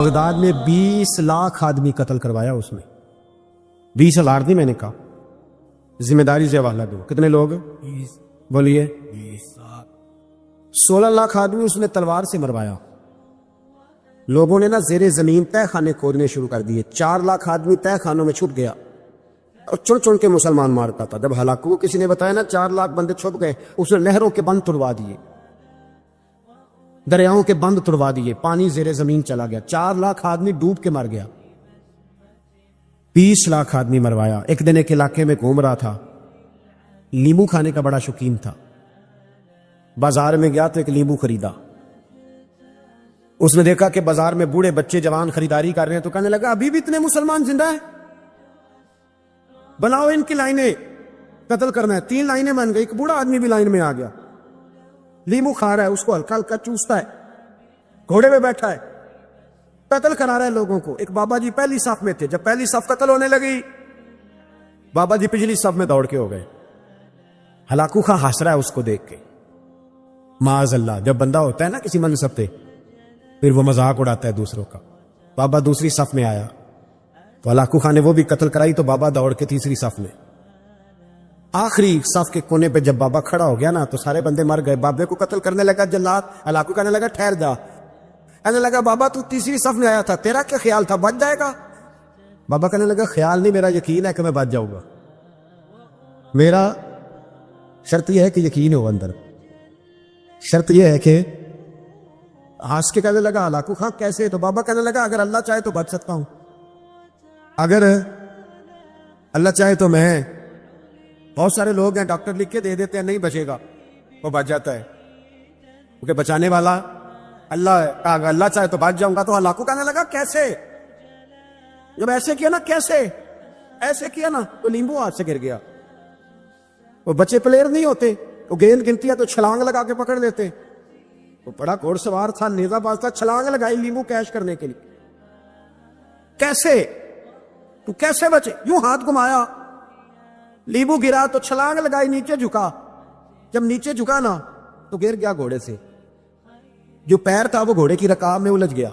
Baghdad میں 20 لاکھ آدمی قتل کروایا اس نے. 20 ہزار نہیں، میں نے کہا ذمہ داری سے حوالہ دو. کتنے لوگ؟ 20. بولیے 16 لاکھ آدمی اس نے تلوار سے مروایا. لوگوں نے نا زیر زمین تہ خانے کھودنے شروع کر دیے. 4 لاکھ آدمی تہ خانوں میں چھپ گیا اور چن چن کے مسلمان مارتا تھا. جب ہلاکو کو کسی نے بتایا نا 4 لاکھ بندے چھپ گئے، اس نے نہروں کے بند توڑوا دیے، دریاؤں کے بند توڑوا دیے، پانی زیر زمین چلا گیا. 4 لاکھ آدمی ڈوب کے مر گیا. 20 لاکھ آدمی مروایا. ایک دن ایک علاقے میں گھوم رہا تھا، لیمو کھانے کا بڑا شوقین تھا. بازار میں گیا تو ایک لیمو خریدا. اس نے دیکھا کہ بازار میں بوڑھے بچے جوان خریداری کر رہے ہیں، تو کہنے لگا ابھی بھی اتنے مسلمان زندہ ہیں، بناؤ ان کی لائنیں، قتل کرنا ہے. 3 لائنیں بن گئی. ایک بوڑھا آدمی بھی لائن میں آ گیا، لیمو کھا رہا ہے، اس کو ہلکا ہلکا چوستا ہے، گھوڑے پہ بیٹھا ہے، قتل کرا رہا ہے لوگوں کو. ایک بابا جی پہلی صف میں تھے. جب پہلی صف قتل ہونے لگی، بابا جی پچھلی صف میں دوڑ کے ہو گئے. ہلاکو خاں ہنس رہا ہے اس کو دیکھ کے. معاذ اللہ، جب بندہ ہوتا ہے نا کسی منصب پہ، پھر وہ مذاق اڑاتا ہے دوسروں کا. بابا دوسری صف میں آیا تو ہلاکو خان نے وہ بھی قتل کرائی، تو بابا دوڑ کے تیسری صف میں. آخری صف کے کونے پہ جب بابا کھڑا ہو گیا نا تو سارے بندے مر گئے. بابے کو قتل کرنے لگا جلاد. ہلاکو کہنے لگا ٹھہر جا. کہنے لگا بابا تو تیسری صف میں آیا تھا، تیرا کیا خیال تھا بچ جائے گا؟ بابا کہنے لگا خیال نہیں، میرا یقین ہے کہ میں بچ جاؤں گا. میرا شرط یہ ہے کہ یقین ہو اندر. شرط یہ ہے کہ ہنس کے کہنے لگا ہلاکو خان کیسے؟ تو بابا کہنے لگا اگر اللہ چاہے تو بچ سکتا ہوں، اگر اللہ چاہے تو میں. بہت سارے لوگ ہیں ڈاکٹر لکھ کے دے دیتے ہیں نہیں بچے گا، وہ بچ جاتا ہے کیونکہ بچانے والا اللہ ہے. اگر اللہ چاہے تو بچ جاؤں گا. تو ہلاکو کہنے لگا کیسے؟ جب ایسے کیا نا، کیسے ایسے کیا نا، تو لیمبو ہاتھ سے گر گیا. وہ بچے پلیئر نہیں ہوتے، وہ گیند گنتی ہے تو چھلانگ لگا کے پکڑ لیتے. وہ بڑا گھوڑ سوار تھا، نیزہ باز تھا، چھلانگ لگائی لیمبو کیش کرنے کے لیے. کیسے تو کیسے بچے؟ یوں ہاتھ گھمایا، لیمبو گرا تو چھلانگ لگائی، نیچے جھکا. جب نیچے جھکا نا تو گر گیا گھوڑے سے. جو پیر تھا وہ گھوڑے کی رکاب میں الجھ گیا.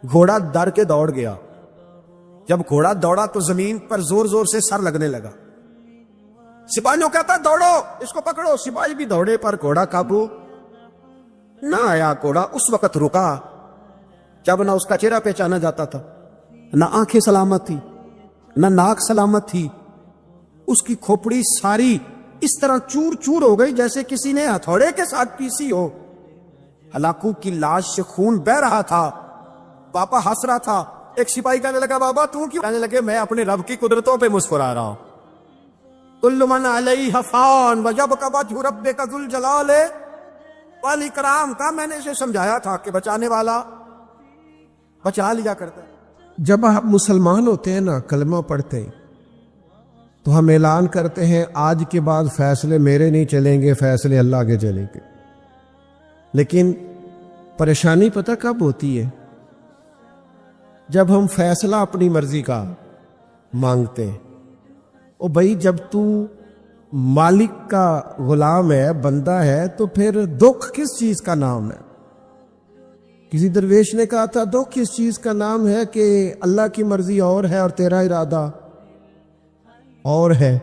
گھوڑا ڈر کے دوڑ گیا. جب گھوڑا دوڑا تو زمین پر زور زور سے سر لگنے لگا. سپاہیوں کہتا دوڑو اس کو پکڑو. سپاہی بھی دوڑے پر گھوڑا قابو نہ آیا. گھوڑا اس وقت رکا جب نہ اس کا چہرہ پہچانا جاتا تھا، نہ آنکھیں سلامت تھی، نہ ناک سلامت تھی. اس کی کھوپڑی ساری اس طرح چور چور ہو گئی جیسے کسی نے ہتھوڑے کے ساتھ پیسی ہو. ہلاکو کی لاش سے خون بہ رہا تھا. بابا ہنس رہا تھا. ایک سپاہی کہنے لگا بابا تو کیوں؟ کہنے لگے میں اپنے رب کی قدرتوں پہ مسکرا رہا ہوں. کل من علیہ فان وجبک وجہ ربک ذو الجلال والاکرام. کا میں نے اسے سمجھایا تھا کہ بچانے والا بچا لیا کرتا ہے. جب آپ مسلمان ہوتے ہیں نا، کلمہ پڑھتے ہیں تو ہم اعلان کرتے ہیں آج کے بعد فیصلے میرے نہیں چلیں گے، فیصلے اللہ کے چلیں گے. لیکن پریشانی پتہ کب ہوتی ہے؟ جب ہم فیصلہ اپنی مرضی کا مانگتے ہیں. او بھائی جب تو مالک کا غلام ہے، بندہ ہے، تو پھر دکھ کس چیز کا نام ہے؟ کسی درویش نے کہا تھا دکھ کس چیز کا نام ہے کہ اللہ کی مرضی اور ہے اور تیرا ارادہ اور ہے.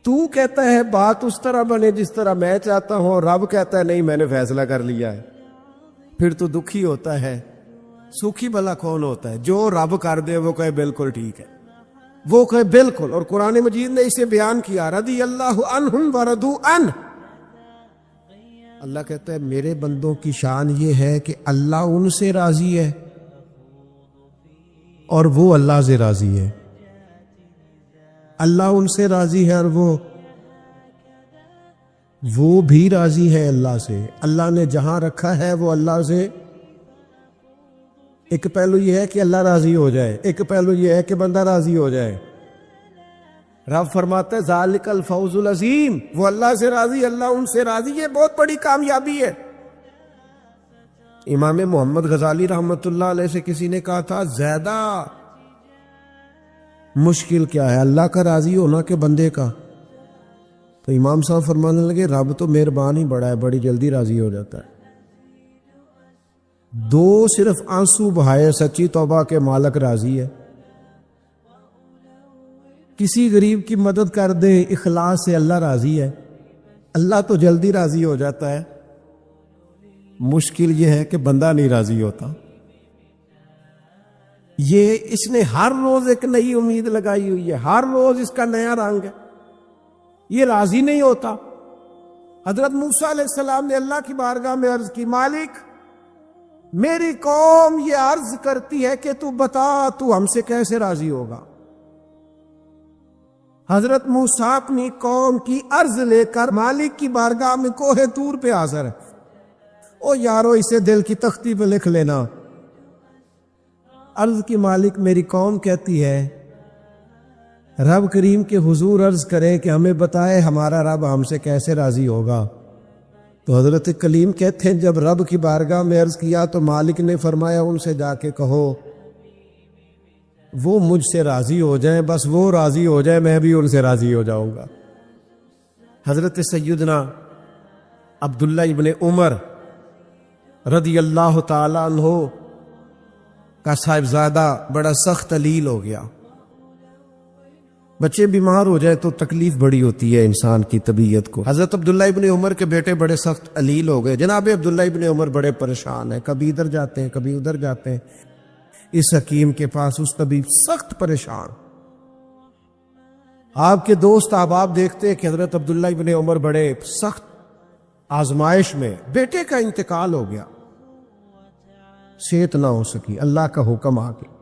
تو کہتا ہے بات اس طرح بنے جس طرح میں چاہتا ہوں، اور رب کہتا ہے نہیں میں نے فیصلہ کر لیا ہے. پھر تو دکھی ہوتا ہے. سکھی بھلا کون ہوتا ہے؟ جو رب کر دے وہ کہے بالکل ٹھیک ہے، وہ کہے بالکل. اور قرآن مجید نے اسے بیان کیا رضی اللہ عنہم ورضوا عنہ. اللہ کہتا ہے میرے بندوں کی شان یہ ہے کہ اللہ ان سے راضی ہے اور وہ اللہ سے راضی ہے. اللہ ان سے راضی ہے اور وہ بھی راضی ہے اللہ سے. اللہ نے جہاں رکھا ہے وہ اللہ سے. ایک پہلو یہ ہے کہ اللہ راضی ہو جائے، ایک پہلو یہ ہے کہ بندہ راضی ہو جائے. رب فرماتا ہے ذالک الفوز العظیم. وہ اللہ سے راضی، اللہ ان سے راضی ہے، بہت بڑی کامیابی ہے. امام محمد غزالی رحمۃ اللہ علیہ سے کسی نے کہا تھا زیادہ مشکل کیا ہے، اللہ کا راضی ہونا کہ بندے کا؟ تو امام صاحب فرمانے لگے رب تو مہربان ہی بڑا ہے، بڑی جلدی راضی ہو جاتا ہے. دو صرف آنسو بہائے سچی توبہ کے مالک راضی ہے. کسی غریب کی مدد کر دے اخلاص سے اللہ راضی ہے. اللہ تو جلدی راضی ہو جاتا ہے، مشکل یہ ہے کہ بندہ نہیں راضی ہوتا. یہ اس نے ہر روز ایک نئی امید لگائی ہوئی ہے، ہر روز اس کا نیا رنگ ہے، یہ راضی نہیں ہوتا. حضرت موسیٰ علیہ السلام نے اللہ کی بارگاہ میں عرض کی، مالک میری قوم یہ عرض کرتی ہے کہ تو بتا تو ہم سے کیسے راضی ہوگا. حضرت موسیٰ اپنی قوم کی عرض لے کر مالک کی بارگاہ میں کوہ طور پہ حاضر ہے. او یارو اسے دل کی تختی پہ لکھ لینا. عرض کی مالک میری قوم کہتی ہے رب کریم کے حضور عرض کرے کہ ہمیں بتائے ہمارا رب ہم سے کیسے راضی ہوگا. تو حضرت کلیم کہتے ہیں جب رب کی بارگاہ میں عرض کیا تو مالک نے فرمایا ان سے جا کے کہو وہ مجھ سے راضی ہو جائیں، بس وہ راضی ہو جائے میں بھی ان سے راضی ہو جاؤں گا. حضرت سیدنا عبداللہ ابن عمر رضی اللہ تعالیٰ عنہ کا صاحبزادہ بڑا سخت علیل ہو گیا. بچے بیمار ہو جائے تو تکلیف بڑی ہوتی ہے انسان کی طبیعت کو. حضرت عبداللہ ابن عمر کے بیٹے بڑے سخت علیل ہو گئے. جناب عبداللہ ابن عمر بڑے پریشان ہیں، کبھی ادھر جاتے ہیں کبھی ادھر جاتے ہیں. اس حکیم کے پاس اس طبیب سخت پریشان. آپ کے دوست احباب دیکھتے کہ حضرت عبداللہ ابن عمر بڑے سخت آزمائش میں، بیٹے کا انتقال ہو گیا، صحت نہ ہو سکی، اللہ کا حکم آ گیا.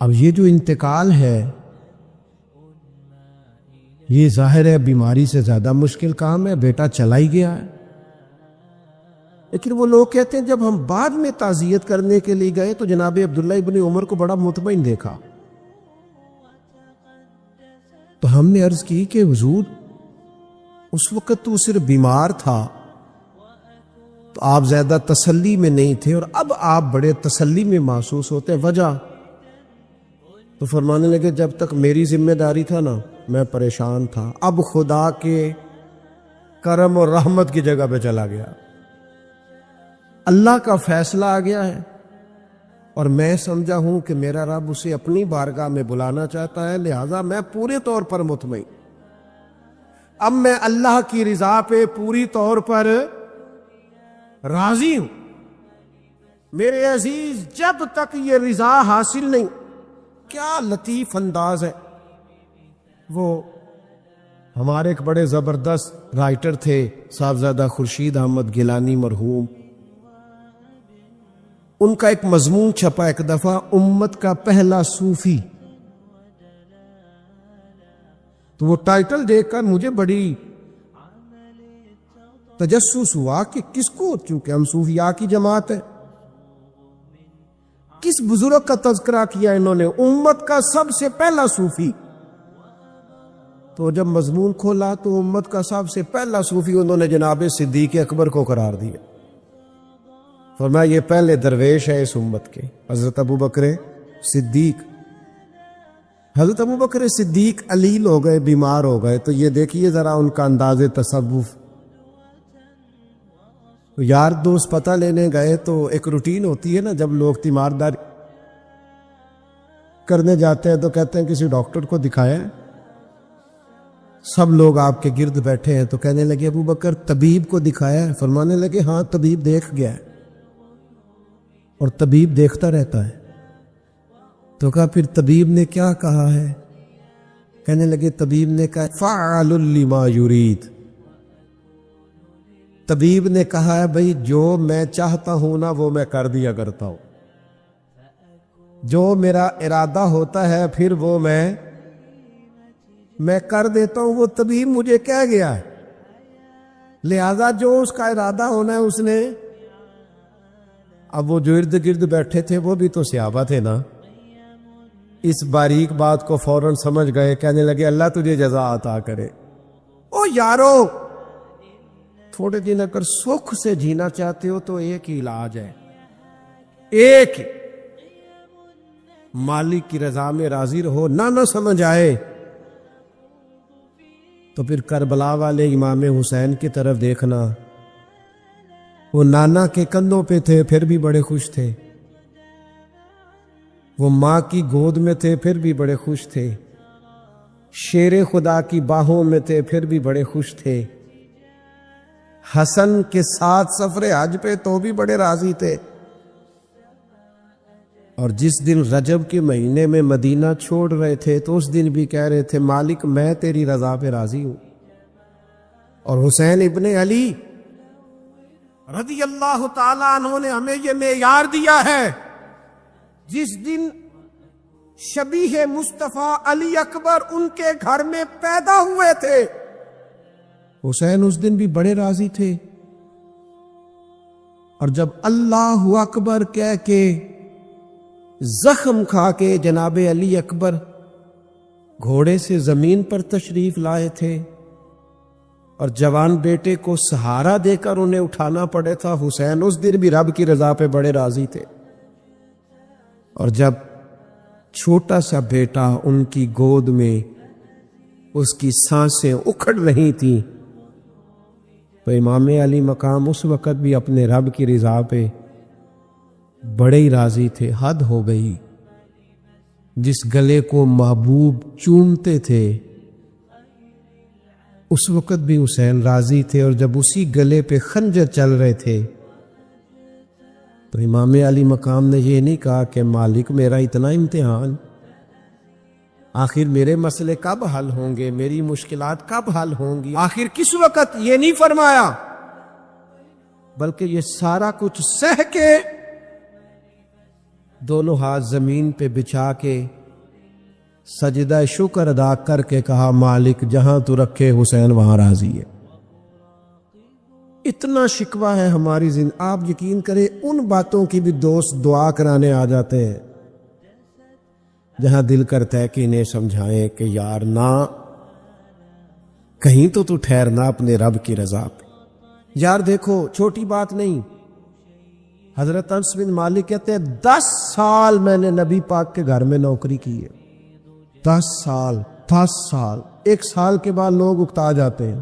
اب یہ جو انتقال ہے یہ ظاہر ہے بیماری سے زیادہ مشکل کام ہے، بیٹا چلا ہی گیا ہے. لیکن وہ لوگ کہتے ہیں جب ہم بعد میں تعزیت کرنے کے لیے گئے تو جناب عبداللہ ابن عمر کو بڑا مطمئن دیکھا. تو ہم نے عرض کی کہ حضور اس وقت تو صرف بیمار تھا تو آپ زیادہ تسلی میں نہیں تھے اور اب آپ بڑے تسلی میں محسوس ہوتے ہیں، وجہ؟ تو فرمانے لگے جب تک میری ذمہ داری تھا نا میں پریشان تھا، اب خدا کے کرم اور رحمت کی جگہ پہ چلا گیا، اللہ کا فیصلہ آ گیا ہے اور میں سمجھا ہوں کہ میرا رب اسے اپنی بارگاہ میں بلانا چاہتا ہے، لہذا میں پورے طور پر مطمئن. اب میں اللہ کی رضا پہ پوری طور پر راضی ہوں. میرے عزیز جب تک یہ رضا حاصل نہیں، کیا لطیف انداز ہے. وہ ہمارے ایک بڑے زبردست رائٹر تھے صاحبزادہ خورشید احمد گیلانی مرحوم، ان کا ایک مضمون چھپا ایک دفعہ، امت کا پہلا صوفی. تو وہ ٹائٹل دیکھ کر مجھے بڑی تجسس ہوا کہ کس کو، چونکہ ہم صوفیاء کی جماعت ہے، کس بزرگ کا تذکرہ کیا انہوں نے، امت کا سب سے پہلا صوفی. تو جب مضمون کھولا تو امت کا سب سے پہلا صوفی انہوں نے جناب صدیق اکبر کو قرار دیا. فرمایا یہ پہلے درویش ہے اس امت کے، حضرت ابو بکر صدیق. حضرت ابو بکر صدیق علیل ہو گئے، بیمار ہو گئے. تو یہ دیکھیے ذرا ان کا انداز تصوف. تو یار دوست پتہ لینے گئے تو ایک روٹین ہوتی ہے نا، جب لوگ تیمارداری کرنے جاتے ہیں تو کہتے ہیں کسی ڈاکٹر کو دکھایا ہے. سب لوگ آپ کے گرد بیٹھے ہیں تو کہنے لگے ابو بکر طبیب کو دکھایا ہے؟ فرمانے لگے ہاں طبیب دیکھ گیا ہے اور طبیب دیکھتا رہتا ہے. تو کہا پھر طبیب نے کیا کہا ہے؟ کہنے لگے طبیب نے کہا فعال لما یرید. طبیب نے کہا ہے بھئی جو میں چاہتا ہوں نا وہ میں کر دیا کرتا ہوں، جو میرا ارادہ ہوتا ہے پھر وہ میں کر دیتا ہوں. وہ طبیب مجھے کہہ گیا ہے، لہذا جو اس کا ارادہ ہونا ہے اس نے. اب وہ جو ارد گرد بیٹھے تھے وہ بھی تو صحابہ تھے نا، اس باریک بات کو فوراً سمجھ گئے. کہنے لگے اللہ تجھے جزا عطا کرے. او یارو تھوڑے دن اگر سکھ سے جینا چاہتے ہو تو ایک ہی علاج ہے، ایک مالک کی رضا میں راضی رہو. نہ سمجھ آئے تو پھر کربلا والے امام حسین کی طرف دیکھنا وہ نانا کے کندھوں پہ تھے پھر بھی بڑے خوش تھے، وہ ماں کی گود میں تھے پھر بھی بڑے خوش تھے، شیر خدا کی باہوں میں تھے پھر بھی بڑے خوش تھے، حسن کے ساتھ سفر حج پہ تو بھی بڑے راضی تھے، اور جس دن رجب کے مہینے میں مدینہ چھوڑ رہے تھے تو اس دن بھی کہہ رہے تھے مالک میں تیری رضا پہ راضی ہوں۔ اور حسین ابن علی رضی اللہ تعالیٰ عنہ نے ہمیں یہ معیار دیا ہے، جس دن شبیہ مصطفیٰ علی اکبر ان کے گھر میں پیدا ہوئے تھے، حسین اس دن بھی بڑے راضی تھے، اور جب اللہ اکبر کہہ کے زخم کھا کے جناب علی اکبر گھوڑے سے زمین پر تشریف لائے تھے اور جوان بیٹے کو سہارا دے کر انہیں اٹھانا پڑے تھا، حسین اس دن بھی رب کی رضا پہ بڑے راضی تھے۔ اور جب چھوٹا سا بیٹا ان کی گود میں اس کی سانسیں اکھڑ رہی تھیں تو امام علی مقام اس وقت بھی اپنے رب کی رضا پہ بڑے ہی راضی تھے۔ حد ہو گئی، جس گلے کو محبوب چومتے تھے اس وقت بھی حسین راضی تھے، اور جب اسی گلے پہ خنجر چل رہے تھے تو امام علی مقام نے یہ نہیں کہا کہ مالک میرا اتنا امتحان، آخر میرے مسئلے کب حل ہوں گے، میری مشکلات کب حل ہوں گی، آخر کس وقت، یہ نہیں فرمایا، بلکہ یہ سارا کچھ سہ کے دونوں ہاتھ زمین پہ بچھا کے سجدہ شکر ادا کر کے کہا مالک جہاں تو رکھے حسین وہاں راضی ہے۔ اتنا شکوہ ہے ہماری زندگی، آپ یقین کریں ان باتوں کی بھی دوست دعا کرانے آ جاتے ہیں جہاں دل کرتا ہے کہ انہیں سمجھائیں کہ یار نہ کہیں تو ٹھہرنا اپنے رب کی رضا پہ۔ یار دیکھو چھوٹی بات نہیں، حضرت انس بن مالک کہتے ہیں 10 سال میں نے نبی پاک کے گھر میں نوکری کی ہے، 10 سال، 1 سال کے بعد لوگ اکتا جاتے ہیں،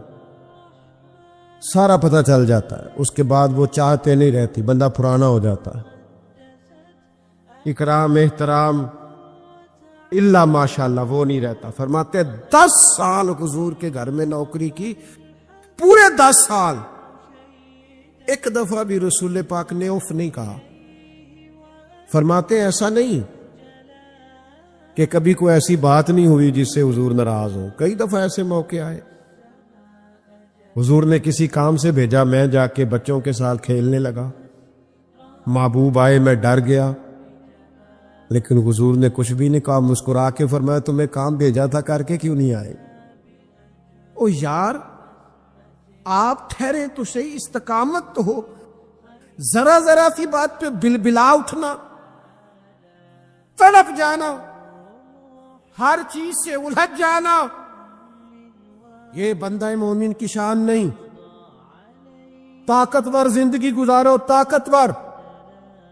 سارا پتہ چل جاتا ہے، اس کے بعد وہ چاہتے نہیں رہتی، بندہ پرانا ہو جاتا ہے، اکرام احترام الا ماشاءاللہ وہ نہیں رہتا۔ فرماتے 10 سال حضور کے گھر میں نوکری کی، پورے 10 سال ایک دفعہ بھی رسول پاک نے اف نہیں کہا۔ فرماتے ایسا نہیں کہ کبھی کوئی ایسی بات نہیں ہوئی جس سے حضور ناراض ہو، کئی دفعہ ایسے موقع آئے، حضور نے کسی کام سے بھیجا، میں جا کے بچوں کے ساتھ کھیلنے لگا، محبوب آئے، میں ڈر گیا، لیکن حضور نے کچھ بھی نہیں کہا، مسکرا کے فرمایا تمہیں کام بھیجا تھا کر کے کیوں نہیں آئے؟ او یار آپ ٹھہرے تو صحیح، استقامت تو ہو، ذرا ذرا سی بات پہ بلبلا اٹھنا، تڑپ جانا، ہر چیز سے الجھ جانا، یہ بندہ مومن کی شان نہیں۔ طاقتور زندگی گزارو، طاقتور،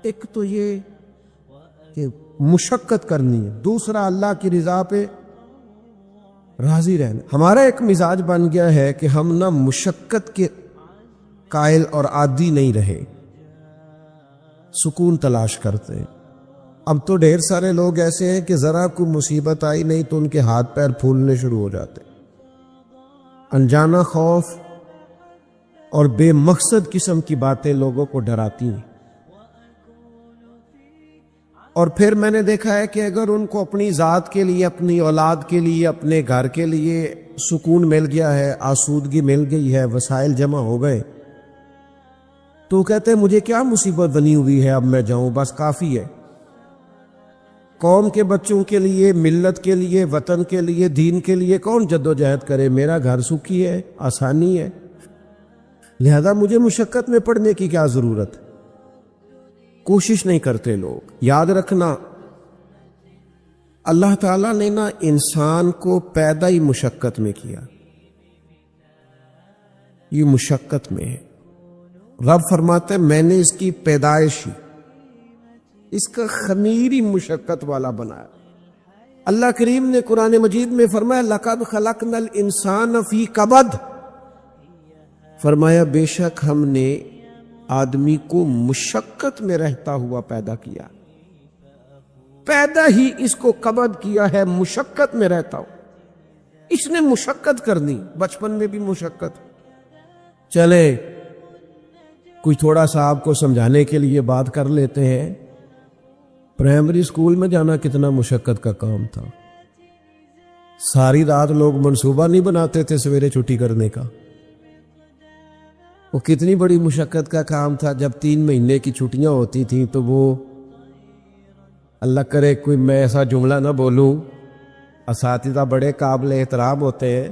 ایک تو یہ کہ مشقت کرنی ہے، دوسرا اللہ کی رضا پہ راضی رہنا۔ ہمارا ایک مزاج بن گیا ہے کہ ہم نہ مشقت کے قائل اور عادی نہیں رہے، سکون تلاش کرتے ہیں۔ اب تو ڈھیر سارے لوگ ایسے ہیں کہ ذرا کوئی مصیبت آئی نہیں تو ان کے ہاتھ پیر پھولنے شروع ہو جاتے، انجانا خوف اور بے مقصد قسم کی باتیں لوگوں کو ڈراتی ہیں۔ اور پھر میں نے دیکھا ہے کہ اگر ان کو اپنی ذات کے لیے، اپنی اولاد کے لیے، اپنے گھر کے لیے سکون مل گیا ہے، آسودگی مل گئی ہے، وسائل جمع ہو گئے، تو کہتے ہیں مجھے کیا مصیبت بنی ہوئی ہے، اب میں جاؤں، بس کافی ہے۔ قوم کے بچوں کے لیے، ملت کے لیے، وطن کے لیے، دین کے لیے کون جدوجہد کرے؟ میرا گھر سکھی ہے، آسانی ہے، لہذا مجھے مشقت میں پڑنے کی کیا ضرورت ہے؟ کوشش نہیں کرتے لوگ۔ یاد رکھنا اللہ تعالیٰ نے نا انسان کو پیدا ہی مشقت میں کیا، یہ مشقت میں ہے۔ رب فرماتا ہے میں نے اس کی پیدائش ہی، اس کا خمیری مشقت والا بنایا۔ اللہ کریم نے قرآن مجید میں فرمایا لَقَدْ خَلَقْنَا الْإِنسَانَ فِي كَبَدٍ، فرمایا بے شک ہم نے آدمی کو مشقت میں رہتا ہوا پیدا کیا، پیدا ہی اس کو قبض کیا ہے مشقت میں رہتا ہو، اس نے مشقت کرنی، بچپن میں بھی مشقت۔ چلے کوئی تھوڑا سا آپ کو سمجھانے کے لیے بات کر لیتے ہیں، پرائمری اسکول میں جانا کتنا مشقت کا کام تھا، ساری رات لوگ منصوبہ نہیں بناتے تھے سویرے چھٹی کرنے کا، وہ کتنی بڑی مشقت کا کام تھا۔ جب 3 مہینے کی چھٹیاں ہوتی تھیں تو وہ، اللہ کرے کوئی میں ایسا جملہ نہ بولوں، اساتذہ بڑے قابل احترام ہوتے ہیں،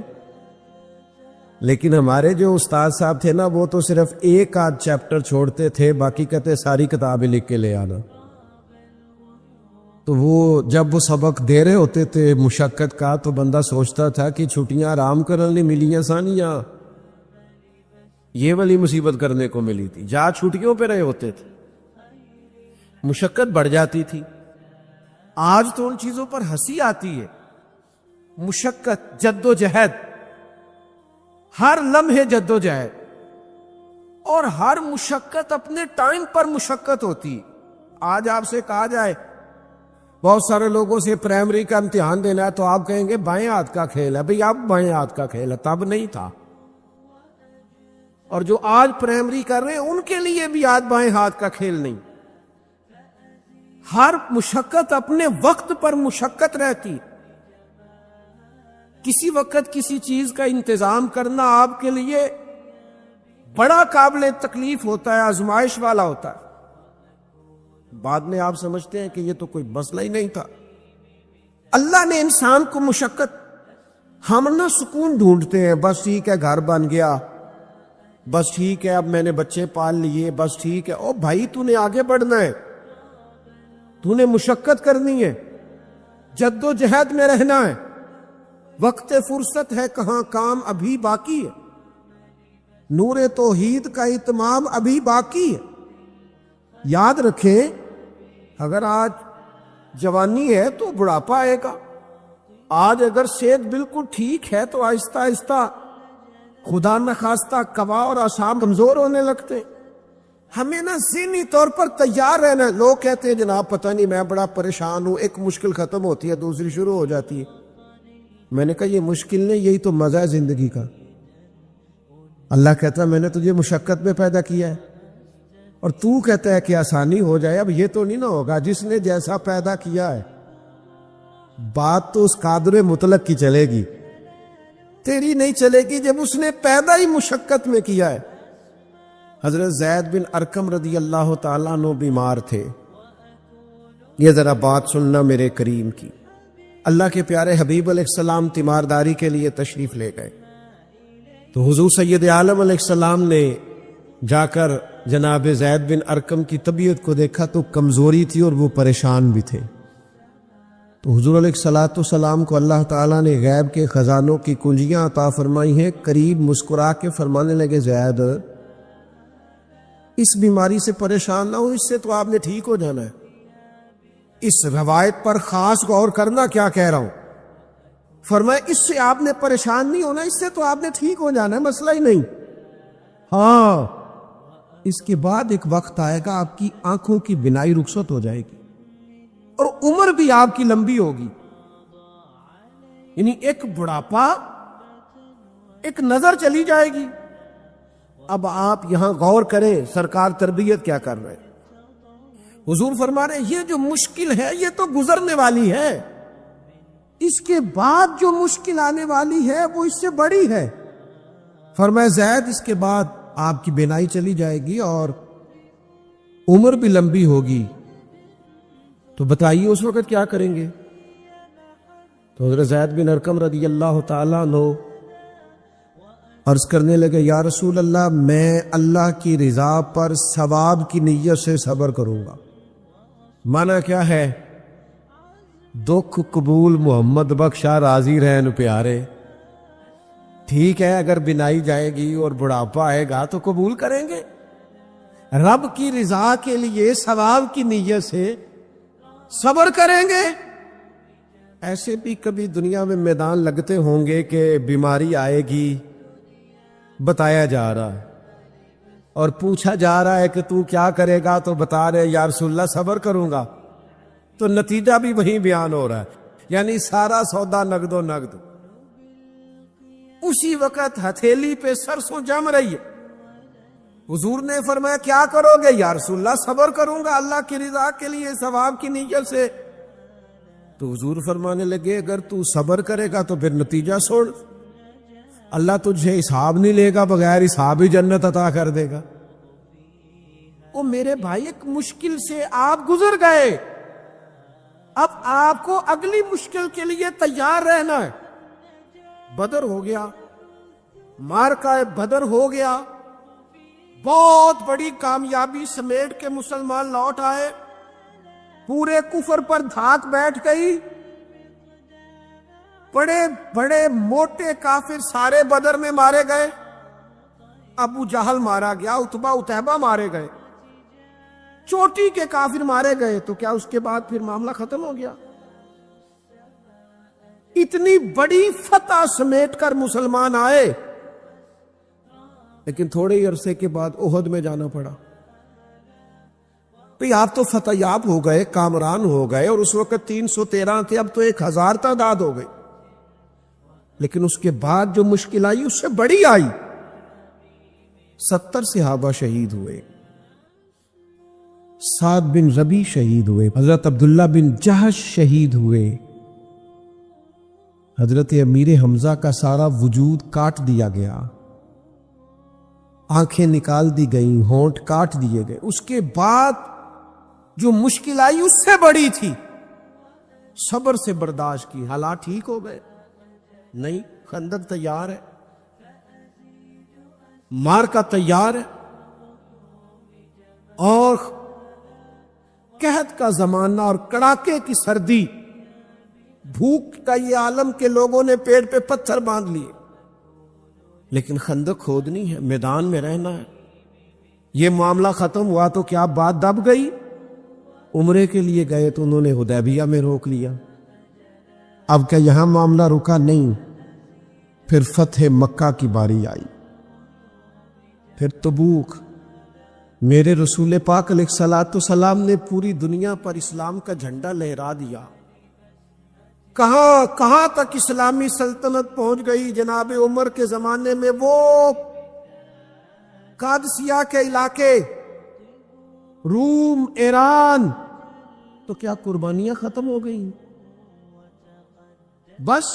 لیکن ہمارے جو استاد صاحب تھے نا، وہ تو صرف ایک آدھ چیپٹر چھوڑتے تھے، باقی کہتے ساری کتابیں لکھ کے لے آنا۔ تو وہ جب وہ سبق دے رہے ہوتے تھے مشقت کا، تو بندہ سوچتا تھا کہ چھٹیاں آرام کرنے ملی آسانیاں، یہ والی مصیبت کرنے کو ملی تھی، جہاں چھٹیوں پہ رہے ہوتے تھے مشقت بڑھ جاتی تھی۔ آج تو ان چیزوں پر ہنسی آتی ہے، مشقت، جد و جہد، ہر لمحے جد و جہد، اور ہر مشقت اپنے ٹائم پر مشقت ہوتی۔ آج آپ سے کہا جائے، بہت سارے لوگوں سے پرائمری کا امتحان دینا ہے تو آپ کہیں گے بائیں ہاتھ کا کھیل ہے، بھئی اب بائیں ہاتھ کا کھیل ہے، تب نہیں تھا۔ اور جو آج پرائمری کر رہے ہیں ان کے لیے بھی آج بائیں ہاتھ کا کھیل نہیں۔ ہر مشقت اپنے وقت پر مشقت رہتی، کسی وقت کسی چیز کا انتظام کرنا آپ کے لیے بڑا قابل تکلیف ہوتا ہے، آزمائش والا ہوتا ہے، بعد میں آپ سمجھتے ہیں کہ یہ تو کوئی مسئلہ ہی نہیں تھا۔ اللہ نے انسان کو مشقت، ہم نہ سکون ڈھونڈتے ہیں، بس ٹھیک ہے گھر بن گیا، بس ٹھیک ہے اب میں نے بچے پال لیے، بس ٹھیک ہے۔ او بھائی تو نے آگے بڑھنا ہے، تو نے مشقت کرنی ہے، جد و جہد میں رہنا ہے، وقت فرصت ہے کہاں، کام ابھی باقی ہے، نور توحید کا اتمام ابھی باقی ہے۔ یاد رکھیں، اگر آج جوانی ہے تو بڑھاپا آئے گا، آج اگر صحت بالکل ٹھیک ہے تو آہستہ آہستہ خدا نخواستہ قوا اور اعصاب کمزور ہونے لگتے۔ ہمیں نا ذہنی طور پر تیار رہنا۔ لوگ کہتے ہیں جناب پتہ نہیں میں بڑا پریشان ہوں، ایک مشکل ختم ہوتی ہے دوسری شروع ہو جاتی ہے۔ میں نے کہا یہ مشکل نہیں، یہی تو مزہ ہے زندگی کا۔ اللہ کہتا ہے میں نے تجھے مشقت میں پیدا کیا ہے، اور تو کہتا ہے کہ آسانی ہو جائے۔ اب یہ تو نہیں نہ ہوگا، جس نے جیسا پیدا کیا ہے، بات تو اس قادر مطلق کی چلے گی، تیری نہیں چلے گی جب اس نے پیدا ہی مشقت میں کیا ہے۔ حضرت زید بن ارقم رضی اللہ تعالیٰ عنہ بیمار تھے، یہ ذرا بات سننا میرے کریم کی۔ اللہ کے پیارے حبیب علیہ السلام تیمارداری کے لیے تشریف لے گئے، تو حضور سید عالم علیہ السلام نے جا کر جناب زید بن ارقم کی طبیعت کو دیکھا تو کمزوری تھی اور وہ پریشان بھی تھے۔ تو حضور علیہ الصلوۃ والسلام کو اللہ تعالیٰ نے غیب کے خزانوں کی کنجیاں عطا فرمائی ہیں۔ قریب مسکرا کے فرمانے لگے زید اس بیماری سے پریشان نہ ہو، اس سے تو آپ نے ٹھیک ہو جانا ہے۔ اس روایت پر خاص غور کرنا کیا کہہ رہا ہوں۔ فرمایا اس سے آپ نے پریشان نہیں ہونا، اس سے تو آپ نے ٹھیک ہو جانا ہے، مسئلہ ہی نہیں۔ ہاں اس کے بعد ایک وقت آئے گا آپ کی آنکھوں کی بینائی رخصت ہو جائے گی اور عمر بھی آپ کی لمبی ہوگی، یعنی ایک بڑھاپا، ایک نظر چلی جائے گی۔ اب آپ یہاں غور کریں سرکار تربیت کیا کر رہے ہیں۔ حضور فرما رہے ہیں یہ جو مشکل ہے یہ تو گزرنے والی ہے، اس کے بعد جو مشکل آنے والی ہے وہ اس سے بڑی ہے۔ فرمایا زید اس کے بعد آپ کی بینائی چلی جائے گی اور عمر بھی لمبی ہوگی، تو بتائیے اس وقت کیا کریں گے؟ تو حضرت زید بن ارقم رضی اللہ تعالیٰ عنہ عرض کرنے لگے یا رسول اللہ میں اللہ کی رضا پر ثواب کی نیت سے صبر کروں گا۔ معنی کیا ہے؟ دکھ قبول محمد بخشا راضی رہن پیارے۔ ٹھیک ہے اگر بنائی جائے گی اور بڑھاپا آئے گا تو قبول کریں گے، رب کی رضا کے لیے ثواب کی نیت سے صبر کریں گے۔ ایسے بھی کبھی دنیا میں میدان لگتے ہوں گے کہ بیماری آئے گی، بتایا جا رہا ہے اور پوچھا جا رہا ہے کہ تو کیا کرے گا تو بتا رہے یا رسول اللہ صبر کروں گا، تو نتیجہ بھی وہی بیان ہو رہا ہے، یعنی سارا سودا نقد و نقد۔ اسی وقت ہتھیلی پہ سرسوں جم رہی ہے، حضور نے فرمایا کیا کرو گے؟ یا رسول اللہ صبر کروں گا اللہ کی رضا کے لیے، ثواب کی نیت سے۔ تو حضور فرمانے لگے اگر تو صبر کرے گا تو پھر نتیجہ سوڑ، اللہ تجھے حساب نہیں لے گا، بغیر حساب ہی جنت عطا کر دے گا۔ او میرے بھائی، ایک مشکل سے آپ گزر گئے، اب آپ کو اگلی مشکل کے لیے تیار رہنا ہے۔ بدر ہو گیا، معرکہ بدر ہو گیا، بہت بڑی کامیابی سمیٹ کے مسلمان لوٹ آئے، پورے کفر پر دھاک بیٹھ گئی، بڑے بڑے موٹے کافر سارے بدر میں مارے گئے، ابو جہل مارا گیا، عتبہ اتیبہ مارے گئے، چوٹی کے کافر مارے گئے، تو کیا اس کے بعد پھر معاملہ ختم ہو گیا؟ اتنی بڑی فتح سمیٹ کر مسلمان آئے، لیکن تھوڑے ہی عرصے کے بعد احد میں جانا پڑا۔ بھئی آپ تو فتح یاب ہو گئے، کامران ہو گئے، اور اس وقت 313 تھے، اب تو 1000 تعداد ہو گئی، لیکن اس کے بعد جو مشکل آئی اس سے بڑی آئی۔ 70 صحابہ شہید ہوئے، سعد بن ربی شہید ہوئے، حضرت عبداللہ بن جہش شہید ہوئے، حضرت امیر حمزہ کا سارا وجود کاٹ دیا گیا، آنکھیں نکال دی گئیں، ہونٹ کاٹ دیے گئے۔ اس کے بعد جو مشکل آئی اس سے بڑی تھی، صبر سے برداشت کی، حالات ٹھیک ہو گئے، نہیں، خندق تیار ہے، معرکہ تیار ہے، اور قحط کا زمانہ اور کڑاکے کی سردی، بھوک کا یہ عالم کے لوگوں نے پیٹ پہ پتھر باندھ لیے، لیکن خندق کھودنی ہے، میدان میں رہنا ہے۔ یہ معاملہ ختم ہوا تو کیا بات دب گئی؟ عمرے کے لیے گئے تو انہوں نے حدیبیہ میں روک لیا، اب کیا یہاں معاملہ رکا؟ نہیں، پھر فتح مکہ کی باری آئی، پھر تبوک۔ میرے رسول پاک علیہ الصلوۃ والسلام نے پوری دنیا پر اسلام کا جھنڈا لہرا دیا، کہاں کہاں تک اسلامی سلطنت پہنچ گئی۔ جناب عمر کے زمانے میں وہ قادسیہ کے علاقے، روم، ایران، تو کیا قربانیاں ختم ہو گئیں؟ بس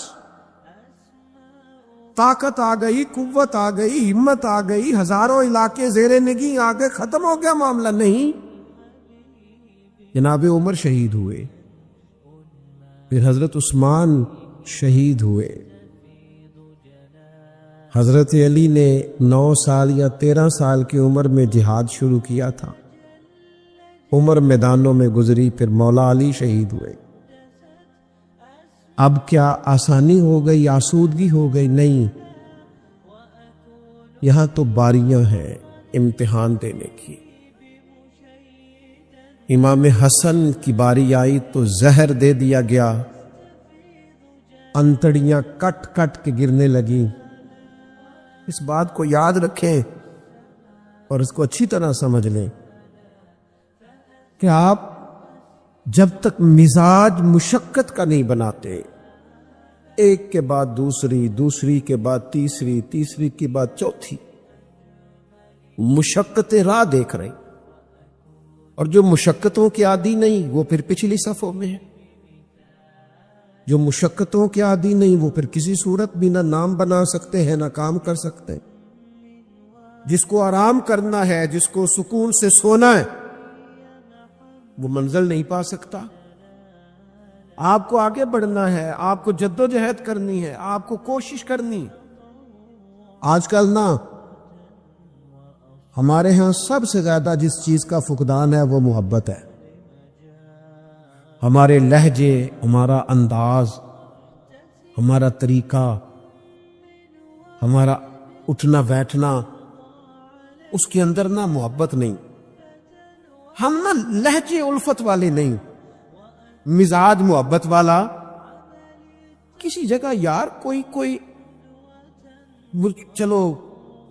طاقت آ گئی، قوت آ گئی، ہمت آ گئی، ہزاروں علاقے زیر نگیں آ گئے، ختم ہو گیا معاملہ؟ نہیں، جناب عمر شہید ہوئے، پھر حضرت عثمان شہید ہوئے، حضرت علی نے 9 سال یا 13 سال کی عمر میں جہاد شروع کیا تھا، عمر میدانوں میں گزری، پھر مولا علی شہید ہوئے۔ اب کیا آسانی ہو گئی، آسودگی ہو گئی؟ نہیں، یہاں تو باریاں ہیں امتحان دینے کی۔ امام حسن کی باری آئی تو زہر دے دیا گیا، انتڑیاں کٹ کٹ کے گرنے لگیں۔ اس بات کو یاد رکھیں اور اس کو اچھی طرح سمجھ لیں کہ آپ جب تک مزاج مشقت کا نہیں بناتے، ایک کے بعد دوسری، دوسری کے بعد تیسری، تیسری کے بعد چوتھی، مشقتیں راہ دیکھ رہے، اور جو مشقتوں کے عادی نہیں وہ پھر پچھلی صفوں میں ہے، جو مشقتوں کے عادی نہیں وہ پھر کسی صورت بھی نہ نام بنا سکتے ہیں نہ کام کر سکتے ہیں۔ جس کو آرام کرنا ہے، جس کو سکون سے سونا ہے، وہ منزل نہیں پا سکتا۔ آپ کو آگے بڑھنا ہے، آپ کو جد و جہد کرنی ہے، آپ کو کوشش کرنی۔ آج کل نا ہمارے ہاں سب سے زیادہ جس چیز کا فقدان ہے وہ محبت ہے۔ ہمارے لہجے، ہمارا انداز، ہمارا طریقہ، ہمارا اٹھنا بیٹھنا، اس کے اندر نا محبت نہیں، ہم نا لہجے الفت والے نہیں، مزاج محبت والا۔ کسی جگہ یار کوئی چلو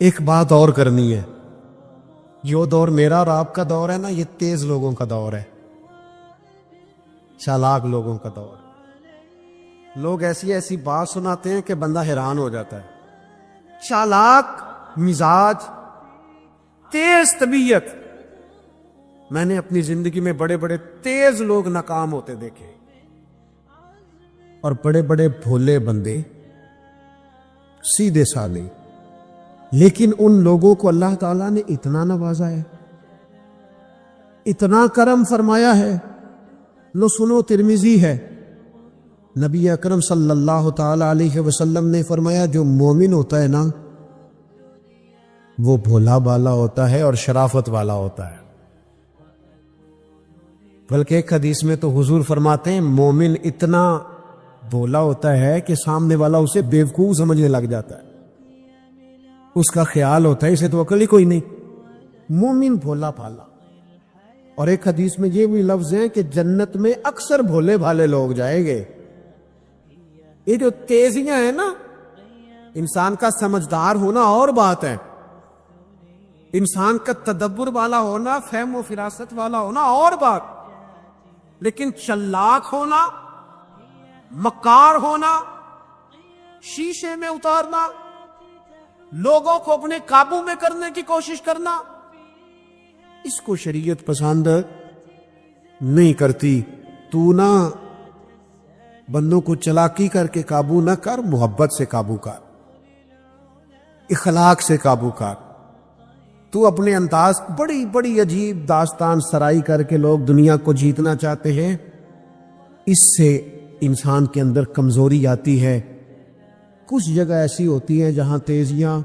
ایک بات اور کرنی ہے، جو دور میرا اور آپ کا دور ہے نا، یہ تیز لوگوں کا دور ہے، چالاک لوگوں کا دور ہے۔ لوگ ایسی ایسی بات سناتے ہیں کہ بندہ حیران ہو جاتا ہے۔ چالاک مزاج، تیز طبیعت۔ میں نے اپنی زندگی میں بڑے بڑے تیز لوگ ناکام ہوتے دیکھے، اور بڑے بڑے بھولے بندے سیدھے سادے، لیکن ان لوگوں کو اللہ تعالیٰ نے اتنا نوازا ہے، اتنا کرم فرمایا ہے۔ لو سنو، ترمذی ہے، نبی اکرم صلی اللہ تعالی علیہ وسلم نے فرمایا جو مومن ہوتا ہے نا، وہ بھولا بالا ہوتا ہے اور شرافت والا ہوتا ہے۔ بلکہ ایک حدیث میں تو حضور فرماتے ہیں مومن اتنا بھولا ہوتا ہے کہ سامنے والا اسے بیوقوف سمجھنے لگ جاتا ہے، اس کا خیال ہوتا ہے اسے تو عقل ہی کوئی نہیں۔ مومن بھولا بھالا۔ اور ایک حدیث میں یہ بھی لفظ ہے کہ جنت میں اکثر بھولے بھالے لوگ جائیں گے۔ یہ جو تیزیاں ہیں نا، انسان کا سمجھدار ہونا اور بات ہے، انسان کا تدبر والا ہونا، فہم و فراست والا ہونا اور بات، لیکن چلاک ہونا، مکار ہونا، شیشے میں اتارنا، لوگوں کو اپنے قابو میں کرنے کی کوشش کرنا، اس کو شریعت پسند نہیں کرتی۔ تو نہ بندوں کو چلاکی کر کے قابو نہ کر، محبت سے قابو کر، اخلاق سے قابو کر۔ تو اپنے انداز، بڑی بڑی عجیب داستان سرائی کر کے لوگ دنیا کو جیتنا چاہتے ہیں، اس سے انسان کے اندر کمزوری آتی ہے۔ کچھ جگہ ایسی ہوتی ہیں جہاں تیزیاں،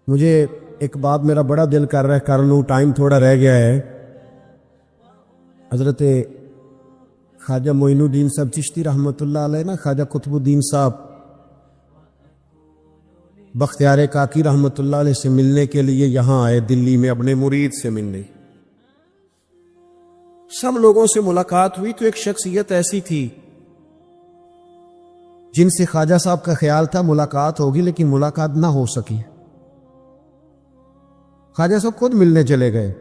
مجھے ایک بات میرا بڑا دل کر رہا ہے، کر لوں، ٹائم تھوڑا رہ گیا ہے۔ حضرت خواجہ معین الدین صاحب چشتی رحمۃ اللہ علیہ نا، خواجہ قطب الدین صاحب بختیار کاکی رحمۃ اللہ علیہ سے ملنے کے لیے یہاں آئے دلی میں، اپنے مرید سے ملنے۔ سب لوگوں سے ملاقات ہوئی تو ایک شخصیت ایسی تھی جن سے خواجہ صاحب کا خیال تھا ملاقات ہوگی، لیکن ملاقات نہ ہو سکی۔ خواجہ صاحب خود ملنے چلے گئے،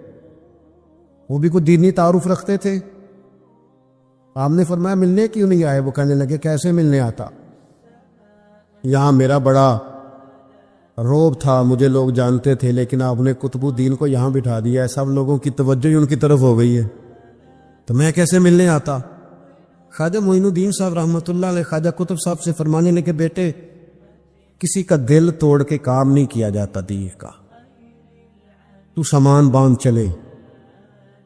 وہ بھی کوئی دینی تعارف رکھتے تھے۔ آپ نے فرمایا ملنے کیوں نہیں آئے؟ وہ کہنے لگے کیسے ملنے آتا، یہاں میرا بڑا روب تھا، مجھے لوگ جانتے تھے، لیکن آپ نے قطب الدین کو یہاں بٹھا دیا ہے، سب لوگوں کی توجہ ہی ان کی طرف ہو گئی ہے، تو میں کیسے ملنے آتا؟ خواجہ معین الدین صاحب رحمۃ اللہ علیہ خواجہ قطب صاحب سے فرمانے لگے بیٹے، کسی کا دل توڑ کے کام نہیں کیا جاتا دین کا، تو سامان باندھ چلے،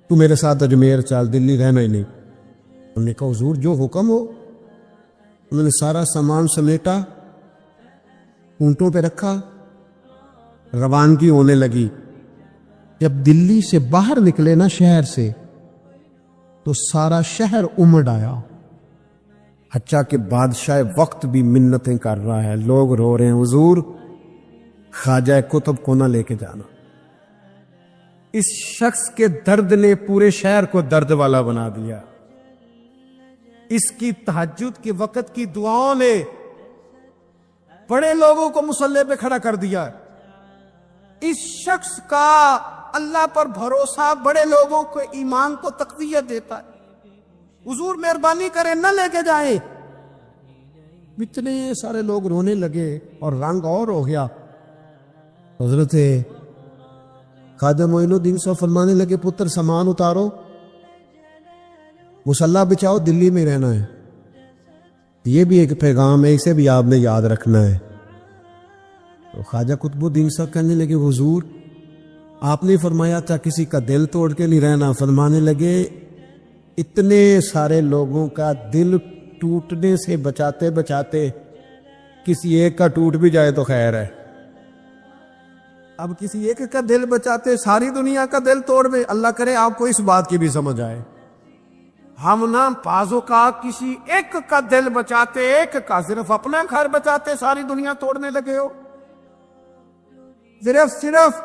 تو میرے ساتھ اجمیر چل، دلی رہنا ہی نہیں۔ انہوں نے کہا حضور جو حکم ہو۔ انہوں نے سارا سامان سمیٹا، اونٹوں پہ رکھا، روانگی ہونے لگی۔ جب دلی سے باہر نکلے نا شہر سے، تو سارا شہر امڑ آیا، حتیٰ کہ بادشاہ وقت بھی منتیں کر رہا ہے، لوگ رو رہے ہیں حضور خواجہ قطب کو نہ لے کے جانا۔ اس شخص کے درد نے پورے شہر کو درد والا بنا دیا، اس کی تہجد کے وقت کی دعاؤں نے بڑے لوگوں کو مصلی پہ کھڑا کر دیا۔ اس شخص کا اللہ پر بھروسہ بڑے لوگوں کو ایمان کو تقویت دیتا ہے۔ حضور مہربانی کرے نہ لے کے جائیں۔ اتنے سارے لوگ رونے لگے اور رنگ اور ہو گیا۔ حضرت خواجہ معین الدین صاحب فرمانے لگے پتر سامان اتارو، مصلی بچھاؤ، دلی میں رہنا ہے۔ یہ بھی ایک پیغام ہے، اسے بھی آپ نے یاد رکھنا ہے۔ تو خواجہ قطب الدین صاحب کہنے لگے حضور آپ نے فرمایا تھا کسی کا دل توڑ کے نہیں رہنا۔ فرمانے لگے اتنے سارے لوگوں کا دل ٹوٹنے سے بچاتے بچاتے کسی ایک کا ٹوٹ بھی جائے تو خیر ہے، اب کسی ایک کا دل بچاتے ساری دنیا کا دل توڑ دے، اللہ کرے آپ کو اس بات کی بھی سمجھ آئے۔ ہم نہ بازو کا کسی ایک کا دل بچاتے، ایک کا صرف اپنا گھر بچاتے ساری دنیا توڑنے لگے ہو، صرف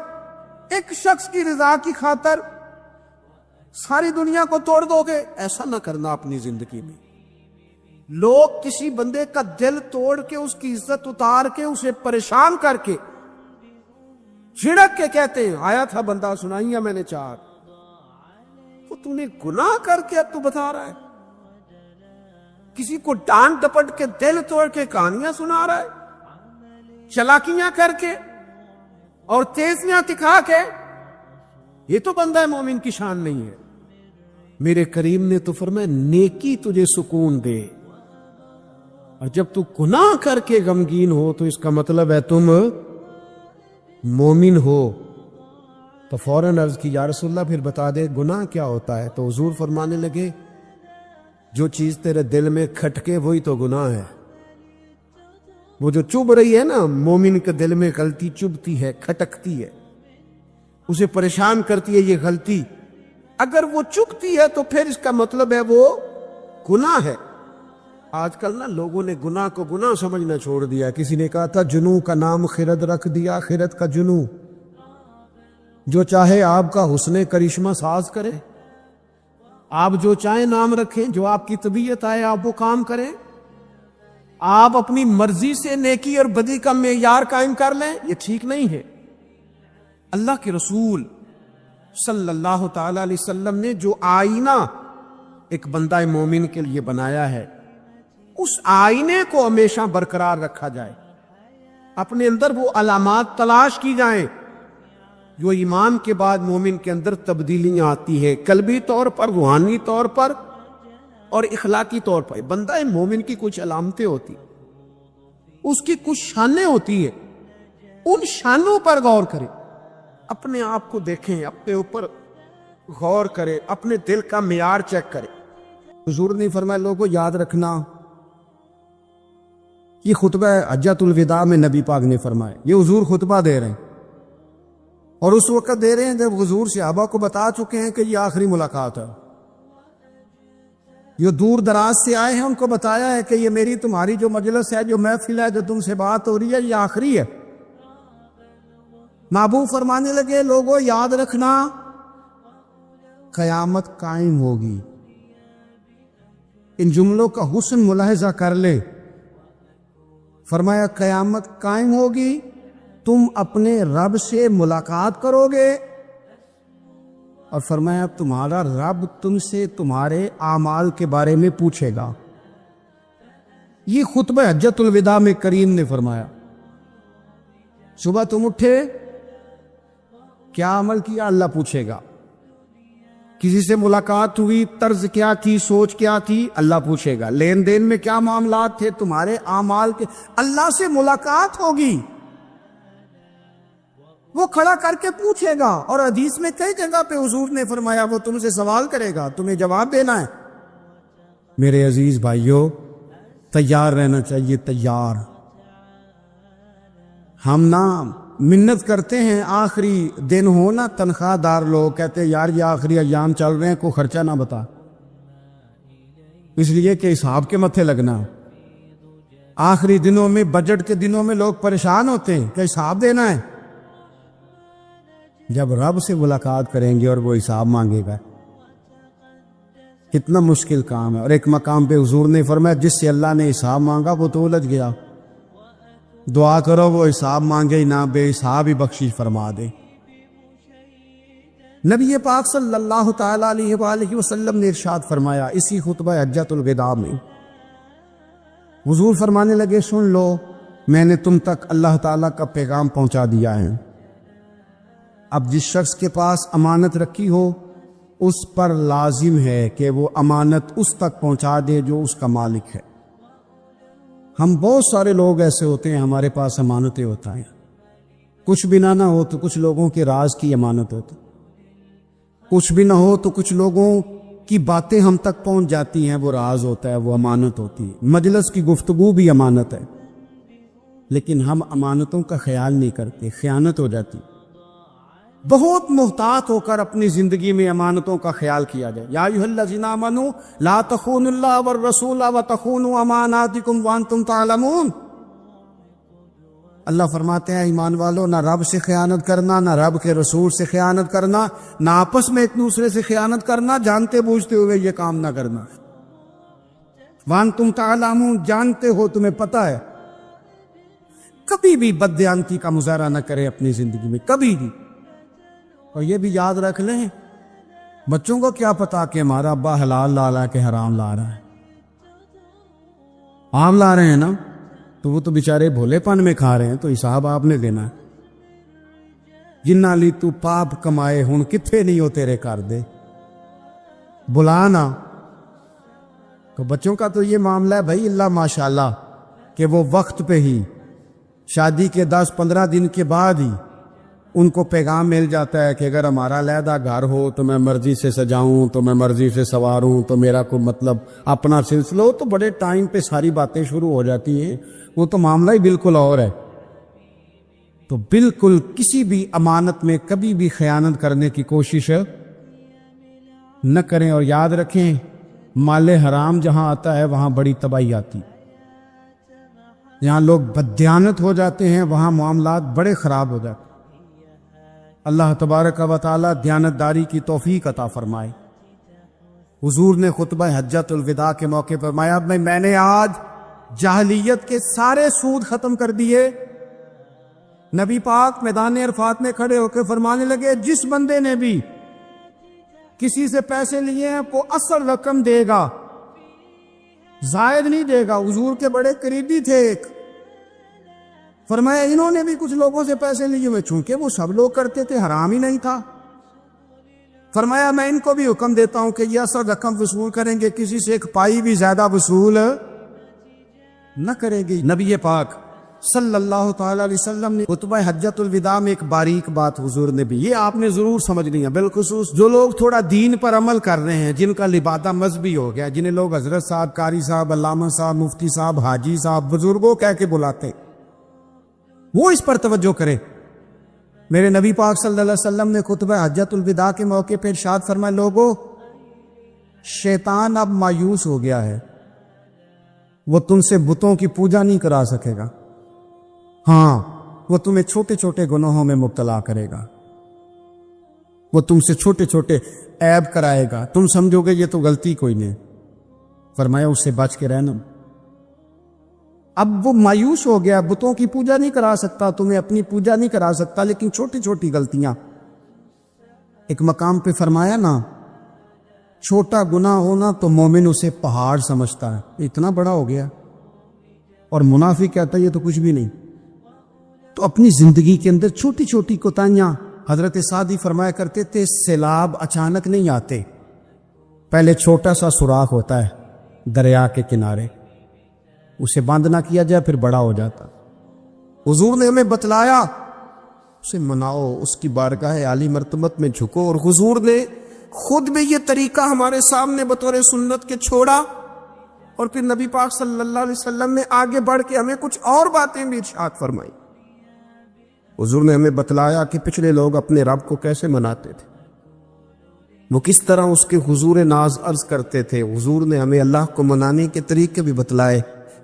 ایک شخص کی رضا کی خاطر ساری دنیا کو توڑ دو گے۔ ایسا نہ کرنا اپنی زندگی میں۔ لوگ کسی بندے کا دل توڑ کے، اس کی عزت اتار کے، اسے پریشان کر کے چھڑک کے کہتے ہیں آیا تھا بندہ سنائی ہے میں نے 4. تو تو نے گناہ کر کے اب تو بتا رہا ہے, کسی کو ڈانٹ ڈپٹ کے دل توڑ کے کہانیاں سنا رہا ہے, چلاکیاں کر کے اور تیزیاں دکھا کے. یہ تو بندہ مومن کی شان نہیں ہے. میرے کریم نے تو فرمایا نیکی تجھے سکون دے, اور جب تو گناہ کر کے غمگین ہو تو اس کا مطلب ہے تم مومن ہو. تو فوراً عرض کی یا رسول اللہ پھر بتا دے گناہ کیا ہوتا ہے. تو حضور فرمانے لگے جو چیز تیرے دل میں کھٹکے وہی تو گناہ ہے. وہ جو چبھ رہی ہے نا, مومن کے دل میں غلطی چبھتی ہے, کھٹکتی ہے, اسے پریشان کرتی ہے یہ غلطی. اگر وہ چبھتی ہے تو پھر اس کا مطلب ہے وہ گناہ ہے. آج کل نا لوگوں نے گناہ کو گناہ سمجھنا چھوڑ دیا. کسی نے کہا تھا جنوں کا نام خرد رکھ دیا, خرد کا جنوں. جو چاہے آپ کا حسن کرشمہ ساز کرے, آپ جو چاہیں نام رکھیں, جو آپ کی طبیعت آئے آپ وہ کام کریں, آپ اپنی مرضی سے نیکی اور بدی کا معیار قائم کر لیں. یہ ٹھیک نہیں ہے. اللہ کے رسول صلی اللہ تعالی علیہ وسلم نے جو آئینہ ایک بندہ مومن کے لیے بنایا ہے, اس آئینے کو ہمیشہ برقرار رکھا جائے. اپنے اندر وہ علامات تلاش کی جائیں جو ایمان کے بعد مومن کے اندر تبدیلیاں آتی ہے, قلبی طور پر, روحانی طور پر اور اخلاقی طور پر. بندہ مومن کی کچھ علامتیں ہوتی, اس کی کچھ شانیں ہوتی ہیں, ان شانوں پر غور کرے. اپنے آپ کو دیکھیں, اپنے اوپر غور کرے, اپنے دل کا معیار چیک کرے. حضور نے فرمایا لوگوں یاد رکھنا, یہ خطبہ حجۃ الوداع میں نبی پاک نے فرمایا. یہ حضور خطبہ دے رہے ہیں اور اس وقت دے رہے ہیں جب حضور صحابہ کو بتا چکے ہیں کہ یہ آخری ملاقات ہے. جو دور دراز سے آئے ہیں ان کو بتایا ہے کہ یہ میری تمہاری جو مجلس ہے, جو محفل ہے, جو تم سے بات ہو رہی ہے, یہ آخری ہے. محبوب فرمانے لگے لوگوں یاد رکھنا قیامت قائم ہوگی. ان جملوں کا حسن ملاحظہ کر لے. فرمایا قیامت قائم ہوگی, تم اپنے رب سے ملاقات کرو گے, اور فرمایا تمہارا رب تم سے تمہارے اعمال کے بارے میں پوچھے گا. یہ خطبہ حجۃ الوداع میں کریم نے فرمایا. صبح تم اٹھے, کیا عمل کیا, اللہ پوچھے گا. کسی سے ملاقات ہوئی, طرز کیا تھی, سوچ کیا تھی, اللہ پوچھے گا. لین دین میں کیا معاملات تھے, تمہارے اعمال کے, اللہ سے ملاقات ہوگی. وہ کھڑا کر کے پوچھے گا. اور حدیث میں کئی جگہ پہ حضور نے فرمایا وہ تم سے سوال کرے گا, تمہیں جواب دینا ہے. میرے عزیز بھائیوں, تیار رہنا چاہیے, تیار. ہم نا منت کرتے ہیں آخری دن ہو نا, تنخواہ دار لوگ کہتے ہیں یار یہ آخری ایام چل رہے ہیں, کوئی خرچہ نہ بتا, اس لیے کہ حساب کے متھے لگنا. آخری دنوں میں, بجٹ کے دنوں میں لوگ پریشان ہوتے ہیں کہ حساب دینا ہے. جب رب سے ملاقات کریں گے اور وہ حساب مانگے گا, کتنا مشکل کام ہے. اور ایک مقام پہ حضور نے فرمایا جس سے اللہ نے حساب مانگا وہ تو الجھ گیا. دعا کرو وہ حساب مانگے ہی نہ, بے حساب ہی بخشش فرما دے. نبی پاک صلی اللہ تعالی علیہ وآلہ وسلم نے ارشاد فرمایا اسی خطبہ حجۃ الوداع میں. حضور فرمانے لگے سن لو, میں نے تم تک اللہ تعالیٰ کا پیغام پہنچا دیا ہے. اب جس شخص کے پاس امانت رکھی ہو اس پر لازم ہے کہ وہ امانت اس تک پہنچا دے جو اس کا مالک ہے. ہم بہت سارے لوگ ایسے ہوتے ہیں ہمارے پاس امانتیں ہوتا ہیں, کچھ بھی نہ ہو تو کچھ لوگوں کے راز کی امانت ہوتی, کچھ بھی نہ ہو تو کچھ لوگوں کی باتیں ہم تک پہنچ جاتی ہیں, وہ راز ہوتا ہے, وہ امانت ہوتی ہے. مجلس کی گفتگو بھی امانت ہے, لیکن ہم امانتوں کا خیال نہیں کرتے, خیانت ہو جاتی. بہت محتاط ہو کر اپنی زندگی میں امانتوں کا خیال کیا جائے. یا ایھا الذین آمنوا لا تخونوا اللہ والرسول وتخونوا اماناتکم وانتم تعلمون. اللہ فرماتے ہیں ایمان والو, نہ رب سے خیانت کرنا, نہ رب کے رسول سے خیانت کرنا, نہ آپس میں ایک دوسرے سے خیانت کرنا, جانتے بوجھتے ہوئے یہ کام نہ کرنا. وانتم تعلمون, جانتے ہو, تمہیں پتہ ہے. کبھی بھی بددیانتی کا مظاہرہ نہ کرے اپنی زندگی میں، کبھی بھی۔ اور یہ بھی یاد رکھ لیں، بچوں کو کیا پتا کہ ہمارا ابا حلال لا رہا ہے کہ حرام لا رہا ہے۔ عام لا رہے ہیں نا، تو وہ تو بیچارے بھولے پن میں کھا رہے ہیں، تو حساب آپ نے دینا ہے۔ جنا لی تو پاپ کمائے ہن کتھے نہیں ہو تیرے کر دے، بلانا۔ تو بچوں کا تو یہ معاملہ ہے بھائی، اللہ ماشاءاللہ کہ وہ وقت پہ ہی شادی کے 10-15 دن کے بعد ہی ان کو پیغام مل جاتا ہے کہ اگر ہمارا علیحدہ گھر ہو تو میں مرضی سے سجاؤں، تو میں مرضی سے سواروں، تو میرا کوئی مطلب اپنا سلسلہ ہو، تو بڑے ٹائم پہ ساری باتیں شروع ہو جاتی ہیں۔ وہ تو معاملہ ہی بالکل اور ہے۔ تو بالکل کسی بھی امانت میں کبھی بھی خیانت کرنے کی کوشش نہ کریں، اور یاد رکھیں مال حرام جہاں آتا ہے وہاں بڑی تباہی آتی۔ جہاں لوگ بددیانت ہو جاتے ہیں وہاں معاملات بڑے خراب ہو جاتے ہیں۔ اللہ تبارک و تعالی دیانتداری کی توفیق عطا فرمائے۔ حضور نے خطبہ حجۃ الوداع کے موقع پر فرمایا، میں نے آج جاہلیت کے سارے سود ختم کر دیے۔ نبی پاک میدان عرفات میں کھڑے ہو کے فرمانے لگے، جس بندے نے بھی کسی سے پیسے لیے ہیں وہ اصل رقم دے گا، زائد نہیں دے گا۔ حضور کے بڑے قریبی تھے ایک، فرمایا انہوں نے بھی کچھ لوگوں سے پیسے لیے ہوئے، چونکہ وہ سب لوگ کرتے تھے، حرام ہی نہیں تھا۔ فرمایا میں ان کو بھی حکم دیتا ہوں کہ یہ اصل رقم وصول کریں گے، کسی سے ایک پائی بھی زیادہ وصول نہ کریں گے۔ نبی پاک صلی اللہ تعالی علیہ وسلم نے خطبہ حجۃ الوداع میں ایک باریک بات حضور نے بھی، یہ آپ نے ضرور سمجھنی ہے، بالخصوص جو لوگ تھوڑا دین پر عمل کر رہے ہیں، جن کا لبادہ مذہبی ہو گیا، جنہیں لوگ حضرت صاحب، قاری صاحب، علامہ صاحب، مفتی صاحب، حاجی صاحب، بزرگوں کہہ کے بلاتے، وہ اس پر توجہ کرے۔ میرے نبی پاک صلی اللہ علیہ وسلم نے خطبہ حجۃ الوداع کے موقع پہ ارشاد فرمایا، لوگوں شیطان اب مایوس ہو گیا ہے، وہ تم سے بتوں کی پوجا نہیں کرا سکے گا، ہاں وہ تمہیں چھوٹے چھوٹے گناہوں میں مبتلا کرے گا، وہ تم سے چھوٹے چھوٹے عیب کرائے گا، تم سمجھو گے یہ تو غلطی کوئی نہیں۔ فرمایا اس سے بچ کے رہنا۔ اب وہ مایوس ہو گیا، بتوں کی پوجا نہیں کرا سکتا، تمہیں اپنی پوجا نہیں کرا سکتا، لیکن چھوٹی چھوٹی غلطیاں۔ ایک مقام پہ فرمایا نا، چھوٹا گناہ ہونا تو مومن اسے پہاڑ سمجھتا ہے، اتنا بڑا ہو گیا، اور منافق کہتا ہے یہ تو کچھ بھی نہیں۔ تو اپنی زندگی کے اندر چھوٹی چھوٹی کوتاہیاں، حضرت سعدی فرمایا کرتے تھے سیلاب اچانک نہیں آتے، پہلے چھوٹا سا سوراخ ہوتا ہے دریا کے کنارے، اسے بند نہ کیا جائے پھر بڑا ہو جاتا۔ حضور نے ہمیں بتلایا اسے مناؤ، اس کی بارگاہ عالی مرتبت میں جھکو، اور حضور نے خود بھی یہ طریقہ ہمارے سامنے بطور سنت کے چھوڑا، اور پھر نبی پاک صلی اللہ علیہ وسلم نے آگے بڑھ کے ہمیں کچھ اور باتیں بھی ارشاد فرمائی۔ حضور نے ہمیں بتلایا کہ پچھلے لوگ اپنے رب کو کیسے مناتے تھے، وہ کس طرح اس کے حضور ناز عرض کرتے تھے۔ حضور نے ہمیں اللہ کو منانے کے طریقے بھی بتلائے۔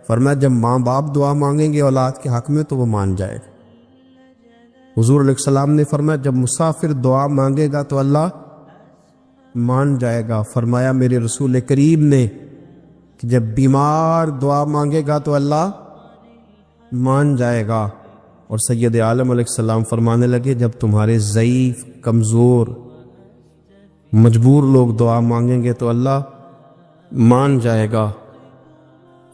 فرمایا جب ماں باپ دعا مانگیں گے اولاد کے حق میں تو وہ مان جائے گا۔ حضور علیہ السلام نے فرمایا جب مسافر دعا مانگے گا تو اللہ مان جائے گا۔ فرمایا میرے رسول کریم نے کہ جب بیمار دعا مانگے گا تو اللہ مان جائے گا۔ اور سید عالم علیہ السلام فرمانے لگے جب تمہارے ضعیف، کمزور، مجبور لوگ دعا مانگیں گے تو اللہ مان جائے گا۔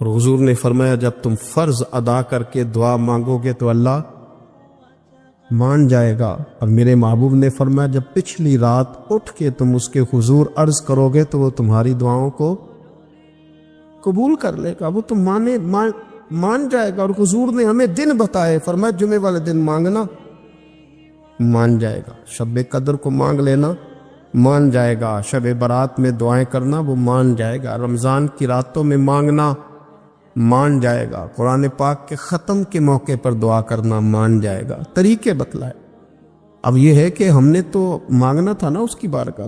اور حضور نے فرمایا جب تم فرض ادا کر کے دعا مانگو گے تو اللہ مان جائے گا۔ اور میرے محبوب نے فرمایا جب پچھلی رات اٹھ کے تم اس کے حضور عرض کرو گے تو وہ تمہاری دعاؤں کو قبول کر لے گا، وہ تم مان جائے گا۔ اور حضور نے ہمیں دن بتائے، فرمایا جمعے والے دن مانگنا مان جائے گا، شب قدر کو مانگ لینا مان جائے گا، شب برات میں دعائیں کرنا وہ مان جائے گا، رمضان کی راتوں میں مانگنا مان جائے گا، قرآن پاک کے ختم کے موقع پر دعا کرنا مان جائے گا۔ طریقے بتلائے۔ اب یہ ہے کہ ہم نے تو مانگنا تھا نا اس کی بارگاہ،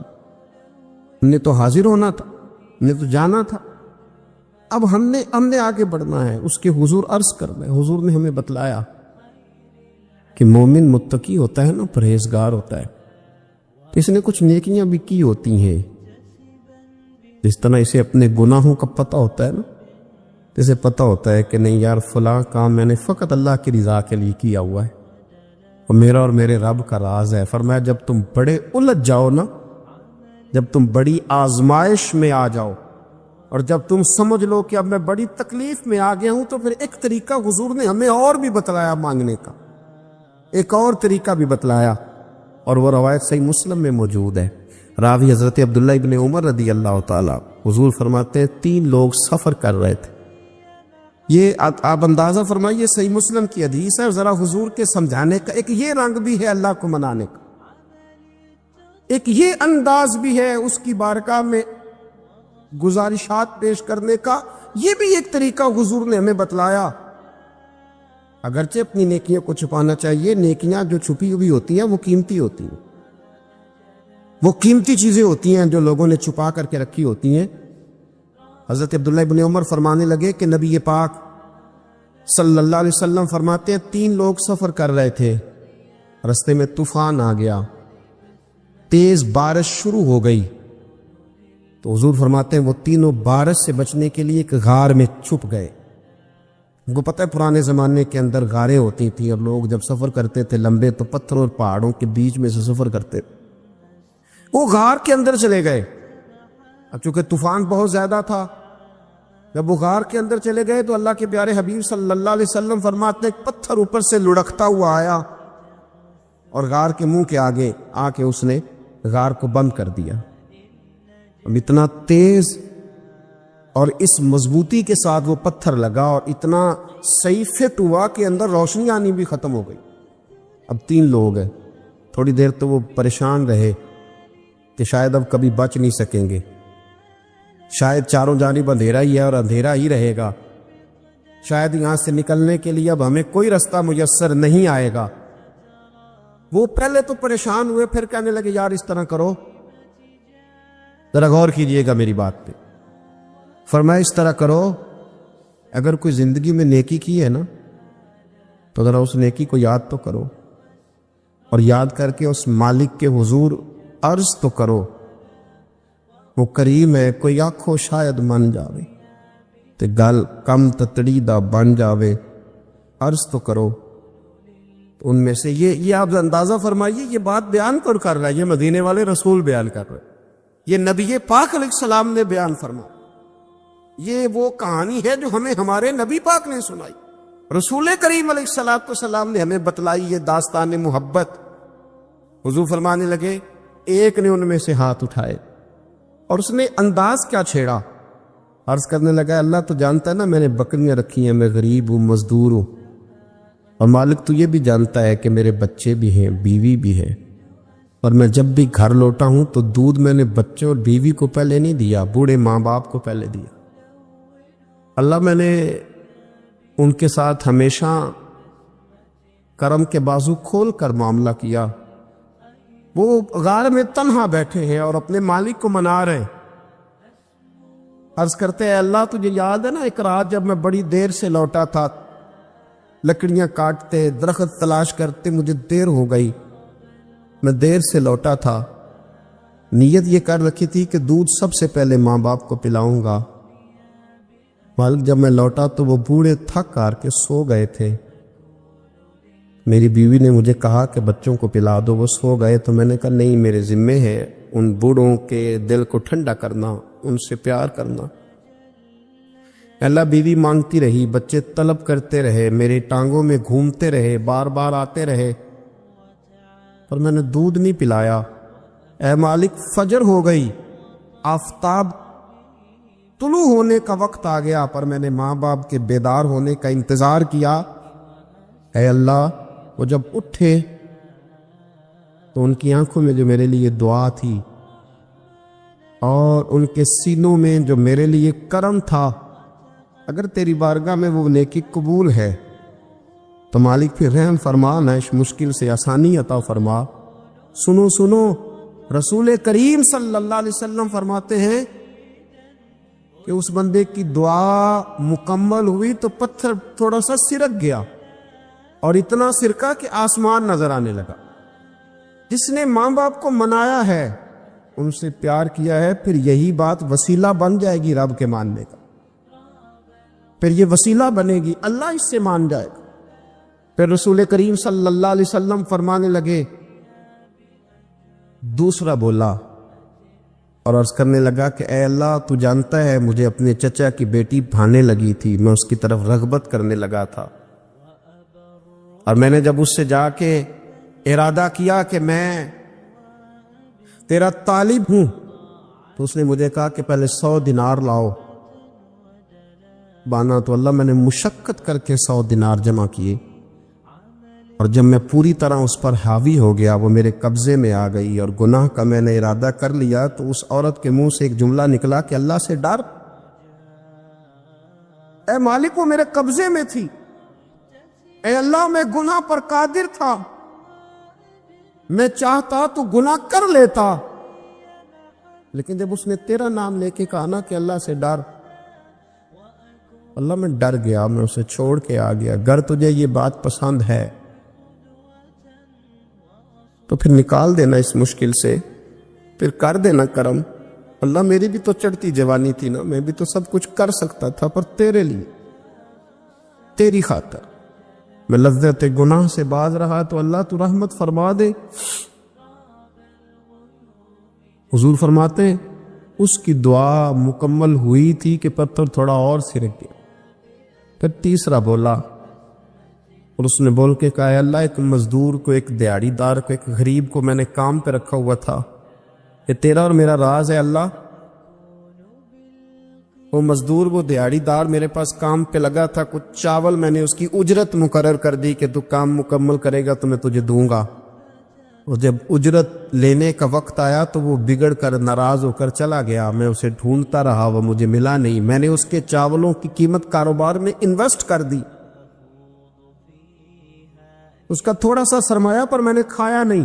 ہم نے تو حاضر ہونا تھا، ہم نے تو جانا تھا، اب ہم نے آگے بڑھنا ہے، اس کے حضور عرض کرنا ہے۔ حضور نے ہمیں بتلایا کہ مومن متقی ہوتا ہے نا، پرہیزگار ہوتا ہے، اس نے کچھ نیکیاں بھی کی ہوتی ہیں، جس طرح اسے اپنے گناہوں کا پتہ ہوتا ہے نا، اسے پتہ ہوتا ہے کہ نہیں یار فلاں کام میں نے فقط اللہ کی رضا کے لیے کیا ہوا ہے اور میرا اور میرے رب کا راز ہے۔ فرمایا جب تم بڑے الجھ جاؤ نا، جب تم بڑی آزمائش میں آ جاؤ اور جب تم سمجھ لو کہ اب میں بڑی تکلیف میں آ گیا ہوں، تو پھر ایک طریقہ حضور نے ہمیں اور بھی بتلایا مانگنے کا، ایک اور طریقہ بھی بتلایا، اور وہ روایت صحیح مسلم میں موجود ہے۔ راوی حضرت عبداللہ ابن عمر رضی اللہ تعالیٰ، حضور فرماتے ہیں 3 لوگ سفر کر رہے تھے۔ یہ آپ اندازہ فرمائیے، صحیح مسلم کی حدیث ہے، اور ذرا حضور کے سمجھانے کا ایک یہ رنگ بھی ہے اللہ کو منانے کا، ایک یہ انداز بھی ہے اس کی بارگاہ میں گزارشات پیش کرنے کا، یہ بھی ایک طریقہ حضور نے ہمیں بتلایا۔ اگرچہ اپنی نیکیوں کو چھپانا چاہیے، نیکیاں جو چھپی ہوئی ہوتی ہیں وہ قیمتی ہوتی ہیں، وہ قیمتی چیزیں ہوتی ہیں جو لوگوں نے چھپا کر کے رکھی ہوتی ہیں۔ حضرت عبداللہ ابن عمر فرمانے لگے کہ نبی پاک صلی اللہ علیہ وسلم فرماتے ہیں 3 لوگ سفر کر رہے تھے، رستے میں طوفان آ گیا، تیز بارش شروع ہو گئی، تو حضور فرماتے ہیں وہ تینوں بارش سے بچنے کے لیے ایک غار میں چھپ گئے۔ ان کو پتہ ہے پرانے زمانے کے اندر غاریں ہوتی تھیں، اور لوگ جب سفر کرتے تھے لمبے تو پتھروں اور پہاڑوں کے بیچ میں سے سفر کرتے تھے۔ وہ غار کے اندر چلے گئے، اب چونکہ طوفان بہت زیادہ تھا، جب وہ غار کے اندر چلے گئے تو اللہ کے پیارے حبیب صلی اللہ علیہ وسلم فرماتے ہیں ایک پتھر اوپر سے لڑکتا ہوا آیا اور غار کے منہ کے آگے آ کے اس نے غار کو بند کر دیا۔ اب اتنا تیز اور اس مضبوطی کے ساتھ وہ پتھر لگا اور اتنا صحیح فٹ ہوا کہ اندر روشنی آنی بھی ختم ہو گئی۔ اب 3 لوگ ہیں، تھوڑی دیر تو وہ پریشان رہے کہ شاید اب کبھی بچ نہیں سکیں گے، شاید چاروں جانب اندھیرا ہی ہے اور اندھیرا ہی رہے گا، شاید یہاں سے نکلنے کے لیے اب ہمیں کوئی رستہ میسر نہیں آئے گا۔ وہ پہلے تو پریشان ہوئے، پھر کہنے لگے یار اس طرح کرو، ذرا غور کیجئے گا میری بات پہ۔ فرمایا اس طرح کرو، اگر کوئی زندگی میں نیکی کی ہے نا تو ذرا اس نیکی کو یاد تو کرو، اور یاد کر کے اس مالک کے حضور عرض تو کرو، وہ کریم ہے، کوئی آنکھو شاید من جاوے تے گل کم تتڑی دا بن جاوے، عرض تو کرو۔ تو ان میں سے یہ آپ اندازہ فرمائیے، یہ بات بیان کر رہا ہے، یہ مدینے والے رسول بیان کر رہے، یہ نبی پاک علیہ السلام نے بیان فرمایا، یہ وہ کہانی ہے جو ہمیں ہمارے نبی پاک نے سنائی، رسول کریم علیہ السلام نے ہمیں بتلائی، یہ داستان محبت۔ حضور فرمانے لگے ایک نے ان میں سے ہاتھ اٹھائے اور اس نے انداز کیا چھیڑا، عرض کرنے لگا اللہ تو جانتا ہے نا میں نے بکریاں رکھی ہیں، میں غریب ہوں، مزدور ہوں، اور مالک تو یہ بھی جانتا ہے کہ میرے بچے بھی ہیں، بیوی بھی ہے، اور میں جب بھی گھر لوٹا ہوں تو دودھ میں نے بچوں اور بیوی کو پہلے نہیں دیا، بوڑھے ماں باپ کو پہلے دیا۔ اللہ میں نے ان کے ساتھ ہمیشہ کرم کے بازو کھول کر معاملہ کیا۔ وہ غار میں تنہا بیٹھے ہیں اور اپنے مالک کو منا رہے ہیں، عرض کرتے ہیں اللہ تجھے یاد ہے نا ایک رات جب میں بڑی دیر سے لوٹا تھا، لکڑیاں کاٹتے درخت تلاش کرتے مجھے دیر ہو گئی، میں دیر سے لوٹا تھا، نیت یہ کر رکھی تھی کہ دودھ سب سے پہلے ماں باپ کو پلاؤں گا، مالک جب میں لوٹا تو وہ بوڑھے تھک ہار کے سو گئے تھے، میری بیوی نے مجھے کہا کہ بچوں کو پلا دو، وہ سو گئے، تو میں نے کہا نہیں میرے ذمے ہے ان بوڑھوں کے دل کو ٹھنڈا کرنا، ان سے پیار کرنا۔ اللہ بیوی مانگتی رہی، بچے طلب کرتے رہے، میری ٹانگوں میں گھومتے رہے، بار بار آتے رہے، پر میں نے دودھ نہیں پلایا۔ اے مالک فجر ہو گئی، آفتاب طلوع ہونے کا وقت آ گیا، پر میں نے ماں باپ کے بیدار ہونے کا انتظار کیا۔ اے اللہ وہ جب اٹھے تو ان کی آنکھوں میں جو میرے لیے دعا تھی اور ان کے سینوں میں جو میرے لیے کرم تھا، اگر تیری بارگاہ میں وہ نیکی قبول ہے تو مالک پھر رحم فرما، نہ اس مشکل سے آسانی عطا فرما۔ سنو سنو، رسول کریم صلی اللہ علیہ وسلم فرماتے ہیں کہ اس بندے کی دعا مکمل ہوئی تو پتھر تھوڑا سا سرک گیا، اور اتنا سرکا کہ آسمان نظر آنے لگا۔ جس نے ماں باپ کو منایا ہے، ان سے پیار کیا ہے، پھر یہی بات وسیلہ بن جائے گی رب کے ماننے کا، پھر یہ وسیلہ بنے گی، اللہ اس سے مان جائے گا۔ پھر رسول کریم صلی اللہ علیہ وسلم فرمانے لگے، دوسرا بولا اور عرض کرنے لگا کہ اے اللہ تو جانتا ہے مجھے اپنے چچا کی بیٹی بھانے لگی تھی، میں اس کی طرف رغبت کرنے لگا تھا، اور میں نے جب اس سے جا کے ارادہ کیا کہ میں تیرا طالب ہوں، تو اس نے مجھے کہا کہ پہلے 100 دینار لاؤ۔ بانا تو اللہ میں نے مشقت کر کے 100 دینار جمع کیے، اور جب میں پوری طرح اس پر حاوی ہو گیا، وہ میرے قبضے میں آ گئی اور گناہ کا میں نے ارادہ کر لیا، تو اس عورت کے منہ سے ایک جملہ نکلا کہ اللہ سے ڈر، اے مالک وہ میرے قبضے میں تھی، اے اللہ میں گناہ پر قادر تھا، میں چاہتا تو گناہ کر لیتا، لیکن جب اس نے تیرا نام لے کے کہا نا کہ اللہ سے ڈر، اللہ میں ڈر گیا، میں اسے چھوڑ کے آ گیا۔ اگر تجھے یہ بات پسند ہے تو پھر نکال دینا اس مشکل سے، پھر کر دینا کرم۔ اللہ میری بھی تو چڑھتی جوانی تھی نا، میں بھی تو سب کچھ کر سکتا تھا، پر تیرے لیے، تیری خاطر میں لذت گناہ سے باز رہا، تو اللہ تو رحمت فرما دے۔ حضور فرماتے ہیں اس کی دعا مکمل ہوئی تھی کہ پتھر تھوڑا اور سرک گیا۔ پھر تیسرا بولا اور اس نے بول کے کہا، اللہ ایک مزدور کو، ایک دیہڑی دار کو، ایک غریب کو میں نے کام پہ رکھا ہوا تھا، یہ تیرا اور میرا راز ہے اللہ۔ وہ مزدور، وہ دیہڑی دار میرے پاس کام پہ لگا تھا، کچھ چاول میں نے اس کی اجرت مقرر کر دی کہ تو کام مکمل کرے گا تو میں تجھے دوں گا، اور جب اجرت لینے کا وقت آیا تو وہ بگڑ کر ناراض ہو کر چلا گیا، میں اسے ڈھونڈتا رہا، وہ مجھے ملا نہیں، میں نے اس کے چاولوں کی قیمت کاروبار میں انویسٹ کر دی، اس کا تھوڑا سا سرمایہ پر میں نے کھایا نہیں،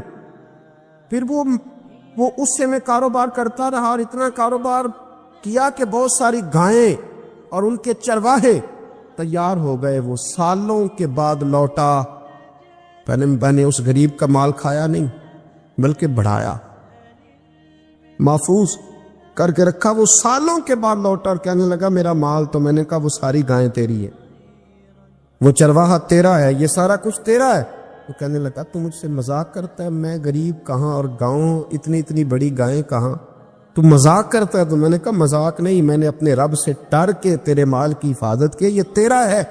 پھر وہ اس سے میں کاروبار کرتا رہا، اور اتنا کاروبار کیا کہ بہت ساری گائیں اور ان کے چرواہے تیار ہو گئے، وہ سالوں کے بعد لوٹا، میں نے اس غریب کا مال کھایا نہیں بلکہ بڑھایا، محفوظ کر کے رکھا، وہ سالوں کے بعد لوٹا اور کہنے لگا میرا مال، تو میں نے کہا وہ ساری گائیں تیری ہے، وہ چرواہا تیرا ہے، یہ سارا کچھ تیرا ہے۔ وہ کہنے لگا تو مجھ سے مذاق کرتا ہے، میں غریب کہاں اور گاؤں اتنی بڑی گائیں کہاں، تو مذاق کرتا ہے؟ تو میں نے کہا مذاق نہیں، میں نے اپنے رب سے ڈر کے تیرے مال کی حفاظت کی، یہ تیرا ہے۔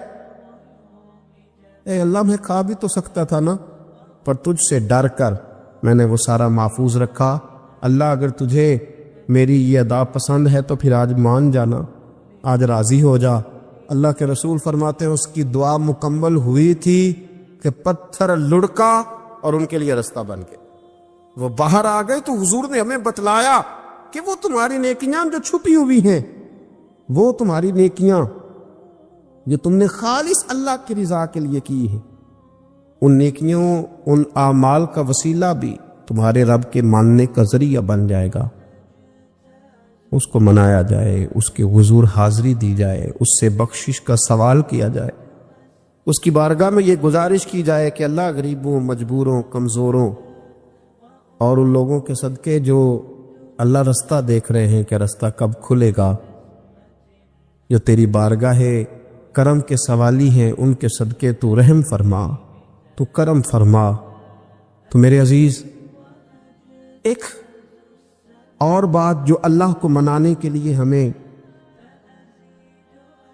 اے اللہ میں کھا بھی تو سکتا تھا نا، پر تجھ سے ڈر کر میں نے وہ سارا محفوظ رکھا۔ اللہ اگر تجھے میری یہ ادا پسند ہے تو پھر آج مان جانا، آج راضی ہو جا۔ اللہ کے رسول فرماتے ہیں اس کی دعا مکمل ہوئی تھی کہ پتھر لڑکا اور ان کے لیے رستہ بن گیا، وہ باہر آ گئے، تو حضور نے ہمیں بتلایا کہ وہ تمہاری نیکیاں جو چھپی ہوئی ہیں، وہ تمہاری نیکیاں جو تم نے خالص اللہ کی رضا کے لیے کی ہے، ان نیکیوں، ان اعمال کا وسیلہ بھی تمہارے رب کے ماننے کا ذریعہ بن جائے گا، اس کو منایا جائے، اس کے حضور حاضری دی جائے، اس سے بخشش کا سوال کیا جائے، اس کی بارگاہ میں یہ گزارش کی جائے کہ اللہ غریبوں، مجبوروں، کمزوروں اور ان لوگوں کے صدقے جو اللہ رستہ دیکھ رہے ہیں کہ رستہ کب کھلے گا، جو تیری بارگاہ کرم کے سوالی ہیں، ان کے صدقے تو رحم فرما، تو کرم فرما۔ تو میرے عزیز، ایک اور بات جو اللہ کو منانے کے لیے ہمیں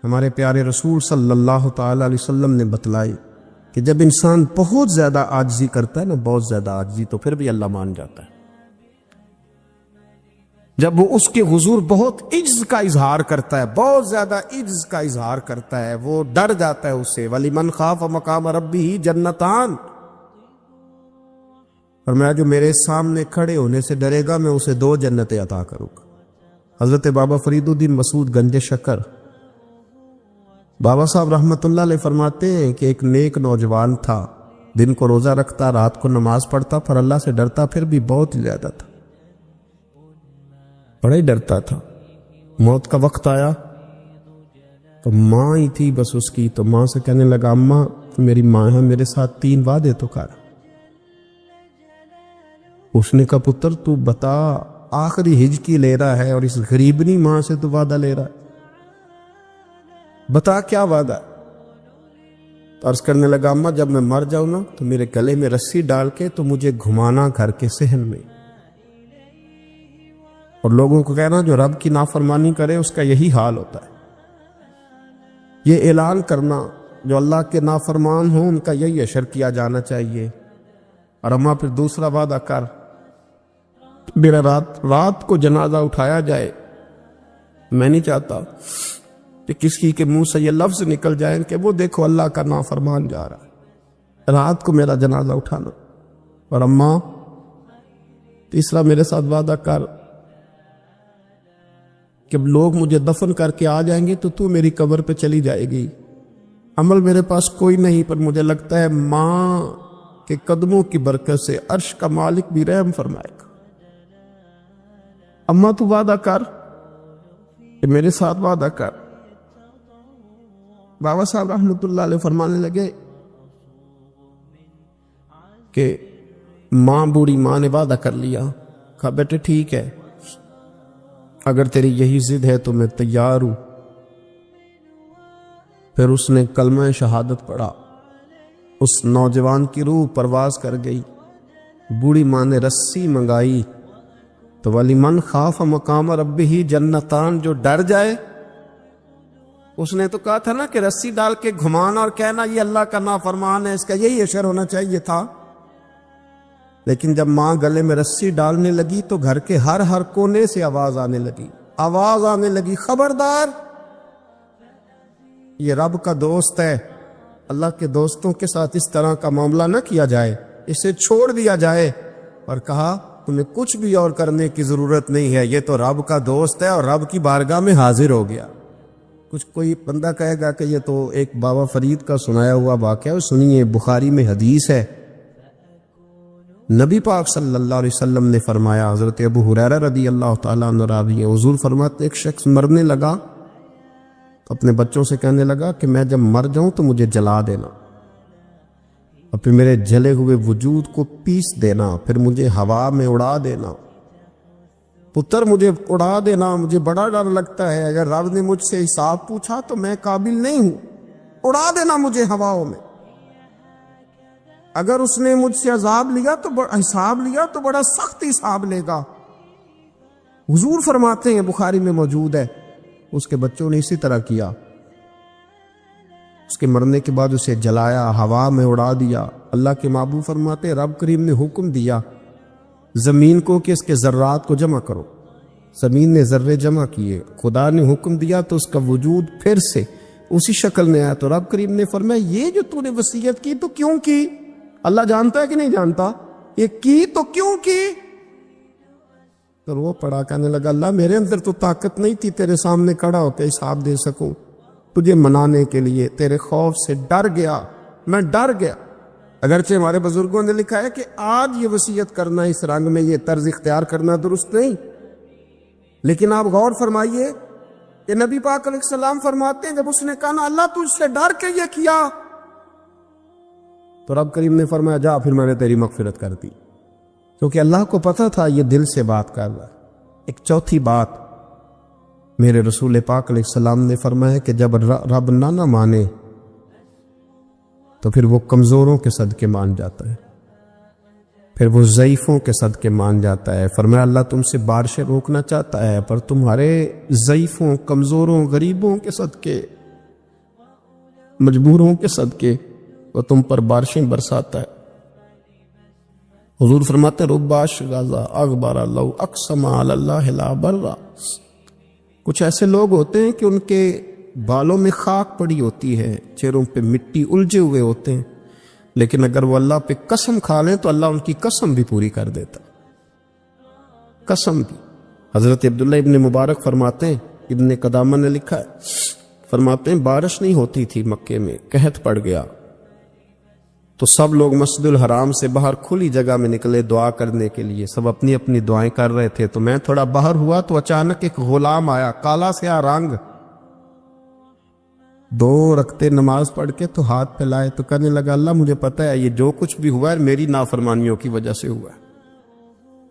ہمارے پیارے رسول صلی اللہ تعالی علیہ وسلم نے بتلائی کہ جب انسان بہت زیادہ عاجزی کرتا ہے نا، بہت زیادہ عاجزی، تو پھر بھی اللہ مان جاتا ہے۔ جب وہ اس کے حضور بہت عجز کا اظہار کرتا ہے، بہت زیادہ عجز کا اظہار کرتا ہے، وہ ڈر جاتا ہے اس سے، وَلِمَنْ خَافَ مَقَامَ رَبِّهِ جَنَّتَانِ، اور میں جو میرے سامنے کھڑے ہونے سے ڈرے گا میں اسے 2 جنتیں عطا کروں گا۔ حضرت بابا فرید الدین مسعود گنج شکر بابا صاحب رحمت اللہ علیہ فرماتے ہیں کہ ایک نیک نوجوان تھا، دن کو روزہ رکھتا، رات کو نماز پڑھتا، پر اللہ سے ڈرتا پھر بھی بہت زیادہ تھا، بڑا ہی ڈرتا تھا۔ موت کا وقت آیا تو ماں ہی تھی بس اس کی، تو ماں سے کہنے لگا اماں میری ماں ہے، میرے ساتھ 3 وعدے تو کر۔ اس نے کہا پتر تو بتا، آخری ہجکی لے رہا ہے اور اس غریبنی ماں سے تو وعدہ لے رہا ہے؟ بتا کیا وعدہ ہے؟ تو عرض کرنے لگا اماں جب میں مر جاؤں نا تو میرے گلے میں رسی ڈال کے تو مجھے گھمانا گھر کے صحن میں، اور لوگوں کو کہنا جو رب کی نافرمانی کرے اس کا یہی حال ہوتا ہے۔ یہ اعلان کرنا جو اللہ کے نافرمان ہوں ان کا یہی اشر کیا جانا چاہیے۔ اور اماں پھر دوسرا وعدہ کر، میرا رات کو جنازہ اٹھایا جائے، میں نہیں چاہتا کہ کسی کے منہ سے یہ لفظ نکل جائیں کہ وہ دیکھو اللہ کا نافرمان جا رہا ہے، رات کو میرا جنازہ اٹھانا۔ اور اماں تیسرا میرے ساتھ وعدہ کر کہ لوگ مجھے دفن کر کے آ جائیں گے تو میری قبر پہ چلی جائے گی، عمل میرے پاس کوئی نہیں، پر مجھے لگتا ہے ماں کے قدموں کی برکت سے عرش کا مالک بھی رحم فرمائے گا۔ اماں تو وعدہ کر کہ میرے ساتھ وعدہ کر۔ بابا صاحب رحمۃ اللہ علیہ فرمانے لگے کہ ماں بوڑھی ماں نے وعدہ کر لیا، کہا بیٹے ٹھیک ہے، اگر تیری یہی ضد ہے تو میں تیار ہوں۔ پھر اس نے کلمہ شہادت پڑھا، اس نوجوان کی روح پرواز کر گئی۔ بوڑھی ماں نے رسی منگائی تو وَلِمَنْ خَافَ مَقَامَ رَبِّهِ جنتان، جو ڈر جائے، اس نے تو کہا تھا نا کہ رسی ڈال کے گھمانا اور کہنا یہ اللہ کا نافرمان ہے، اس کا یہی اشر ہونا چاہیے تھا۔ لیکن جب ماں گلے میں رسی ڈالنے لگی تو گھر کے ہر کونے سے آواز آنے لگی، خبردار، یہ رب کا دوست ہے، اللہ کے دوستوں کے ساتھ اس طرح کا معاملہ نہ کیا جائے، اسے چھوڑ دیا جائے۔ اور کہا تمہیں کچھ بھی اور کرنے کی ضرورت نہیں ہے، یہ تو رب کا دوست ہے اور رب کی بارگاہ میں حاضر ہو گیا۔ کچھ کوئی بندہ کہے گا کہ یہ تو ایک بابا فرید کا سنایا ہوا واقعہ ہے، سنیے، بخاری میں حدیث ہے، نبی پاک صلی اللہ علیہ وسلم نے فرمایا، حضرت ابو ہریرہ رضی اللہ تعالیٰ عنہ راوی ہیں، حضور فرماتے ایک شخص مرنے لگا تو اپنے بچوں سے کہنے لگا کہ میں جب مر جاؤں تو مجھے جلا دینا، اور پھر میرے جلے ہوئے وجود کو پیس دینا، پھر مجھے ہوا میں اڑا دینا، پتر مجھے اڑا دینا، مجھے بڑا ڈر لگتا ہے، اگر رب نے مجھ سے حساب پوچھا تو میں قابل نہیں ہوں، اڑا دینا مجھے ہواؤں میں، اگر اس نے مجھ سے عذاب لیا تو حساب لیا تو بڑا سخت حساب لے گا۔ حضور فرماتے ہیں، بخاری میں موجود ہے، اس کے بچوں نے اسی طرح کیا، اس کے مرنے کے بعد اسے جلایا، ہوا میں اڑا دیا۔ اللہ کے محبوب فرماتے ہیں رب کریم نے حکم دیا زمین کو کہ اس کے ذرات کو جمع کرو، زمین نے ذرے جمع کیے، خدا نے حکم دیا تو اس کا وجود پھر سے اسی شکل میں آیا۔ تو رب کریم نے فرمایا یہ جو تو نے وصیت کی تو کیوں کی؟ اللہ جانتا ہے کہ نہیں جانتا؟ یہ کی تو کیوں کی؟ تو وہ پڑا کہنے لگا اللہ میرے اندر تو طاقت نہیں تھی تیرے سامنے کھڑا ہو کے حساب دے سکوں، تجھے منانے کے لیے تیرے خوف سے ڈر گیا، میں ڈر گیا۔ اگرچہ ہمارے بزرگوں نے لکھا ہے کہ آج یہ وصیت کرنا، اس رنگ میں یہ طرز اختیار کرنا درست نہیں، لیکن آپ غور فرمائیے کہ نبی پاک علیہ السلام فرماتے ہیں جب اس نے کہا نا اللہ تجھ سے ڈر کے یہ کیا، تو رب کریم نے فرمایا جا پھر میں نے تیری مغفرت کر دی، کیونکہ اللہ کو پتہ تھا یہ دل سے بات کر رہا ہے۔ ایک چوتھی بات میرے رسول پاک علیہ السلام نے فرمایا کہ جب رب نہ مانے تو پھر وہ کمزوروں کے صدقے مان جاتا ہے، پھر وہ ضعیفوں کے صدقے مان جاتا ہے۔ فرمایا اللہ تم سے بارشیں روکنا چاہتا ہے پر تمہارے ضعیفوں، کمزوروں، غریبوں کے صدقے، مجبوروں کے صدقے وہ تم پر بارشیں برساتا ہے۔ حضور فرماتے رب اشغاظ اغبر لو اقسم علی اللہ لا برا، کچھ ایسے لوگ ہوتے ہیں کہ ان کے بالوں میں خاک پڑی ہوتی ہے، چہروں پہ مٹی الجھے ہوئے ہوتے ہیں، لیکن اگر وہ اللہ پہ قسم کھا لیں تو اللہ ان کی قسم بھی پوری کر دیتا، قسم بھی۔ حضرت عبداللہ ابن مبارک فرماتے ہیں، ابن قدامہ نے لکھا ہے، فرماتے ہیں بارش نہیں ہوتی تھی مکے میں، قحط پڑ گیا تو سب لوگ مسجد الحرام سے باہر کھلی جگہ میں نکلے دعا کرنے کے لیے، سب اپنی اپنی دعائیں کر رہے تھے، تو میں تھوڑا باہر ہوا تو اچانک ایک غلام آیا، کالا سیاہ رنگ، 2 رکعتیں نماز پڑھ کے تو ہاتھ پھیلائے تو کہنے لگا اللہ مجھے پتہ ہے یہ جو کچھ بھی ہوا ہے میری نافرمانیوں کی وجہ سے ہوا ہے،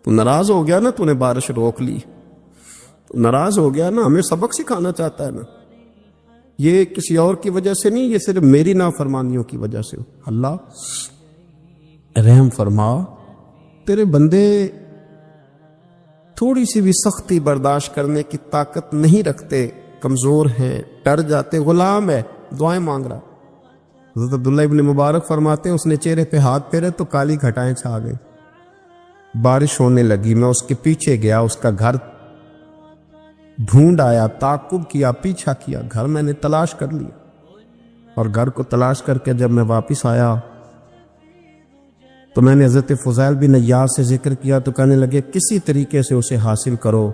تو ناراض ہو گیا نا، تو نے بارش روک لی، تو ناراض ہو گیا نا، ہمیں سبق سکھانا چاہتا ہے نا، یہ کسی اور کی وجہ سے نہیں، یہ صرف میری نافرمانیوں کی وجہ سے۔ اللہ رحم فرما، تیرے بندے تھوڑی سی بھی سختی برداشت کرنے کی طاقت نہیں رکھتے، کمزور ہیں، ڈر جاتے، غلام ہے، دعائیں مانگ رہا۔ حضرت عبداللہ ابن مبارک فرماتے ہیں اس نے چہرے پہ ہاتھ پھیرے تو کالی گھٹائیں چھا گئی، بارش ہونے لگی، میں اس کے پیچھے گیا، اس کا گھر ڈھونڈ آیا، تعقب کیا، پیچھا کیا، گھر میں نے تلاش کر لیا، اور گھر کو تلاش کر کے جب میں واپس آیا تو میں نے حضرت فضیل بن عیاض سے ذکر کیا تو کہنے لگے کسی طریقے سے اسے حاصل کرو۔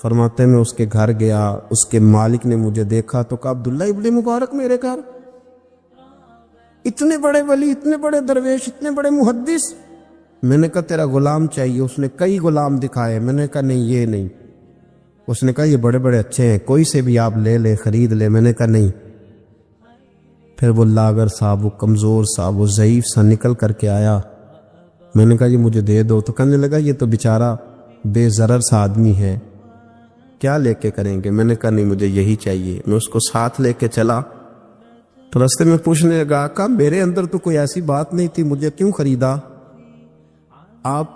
فرماتے میں اس کے گھر گیا، اس کے مالک نے مجھے دیکھا تو کہا عبداللہ ابن مبارک میرے گھر، اتنے بڑے ولی، اتنے بڑے درویش، اتنے بڑے محدث۔ میں نے کہا تیرا غلام چاہیے، اس نے کئی غلام دکھائے، میں نے کہا نہیں یہ نہیں، اس نے کہا یہ بڑے بڑے اچھے ہیں، کوئی سے بھی آپ لے لے، خرید لے، میں نے کہا نہیں۔ پھر وہ لاغر صاحب، وہ کمزور صاحب، وہ ضعیف سا نکل کر کے آیا، میں نے کہا یہ مجھے دے دو، تو کہنے لگا یہ تو بیچارہ بے ضرر سا آدمی ہے، کیا لے کے کریں گے؟ میں نے کہا نہیں مجھے یہی چاہیے۔ میں اس کو ساتھ لے کے چلا تو رستے میں پوچھنے لگا کہ میرے اندر تو کوئی ایسی بات نہیں تھی، مجھے کیوں خریدا؟ آپ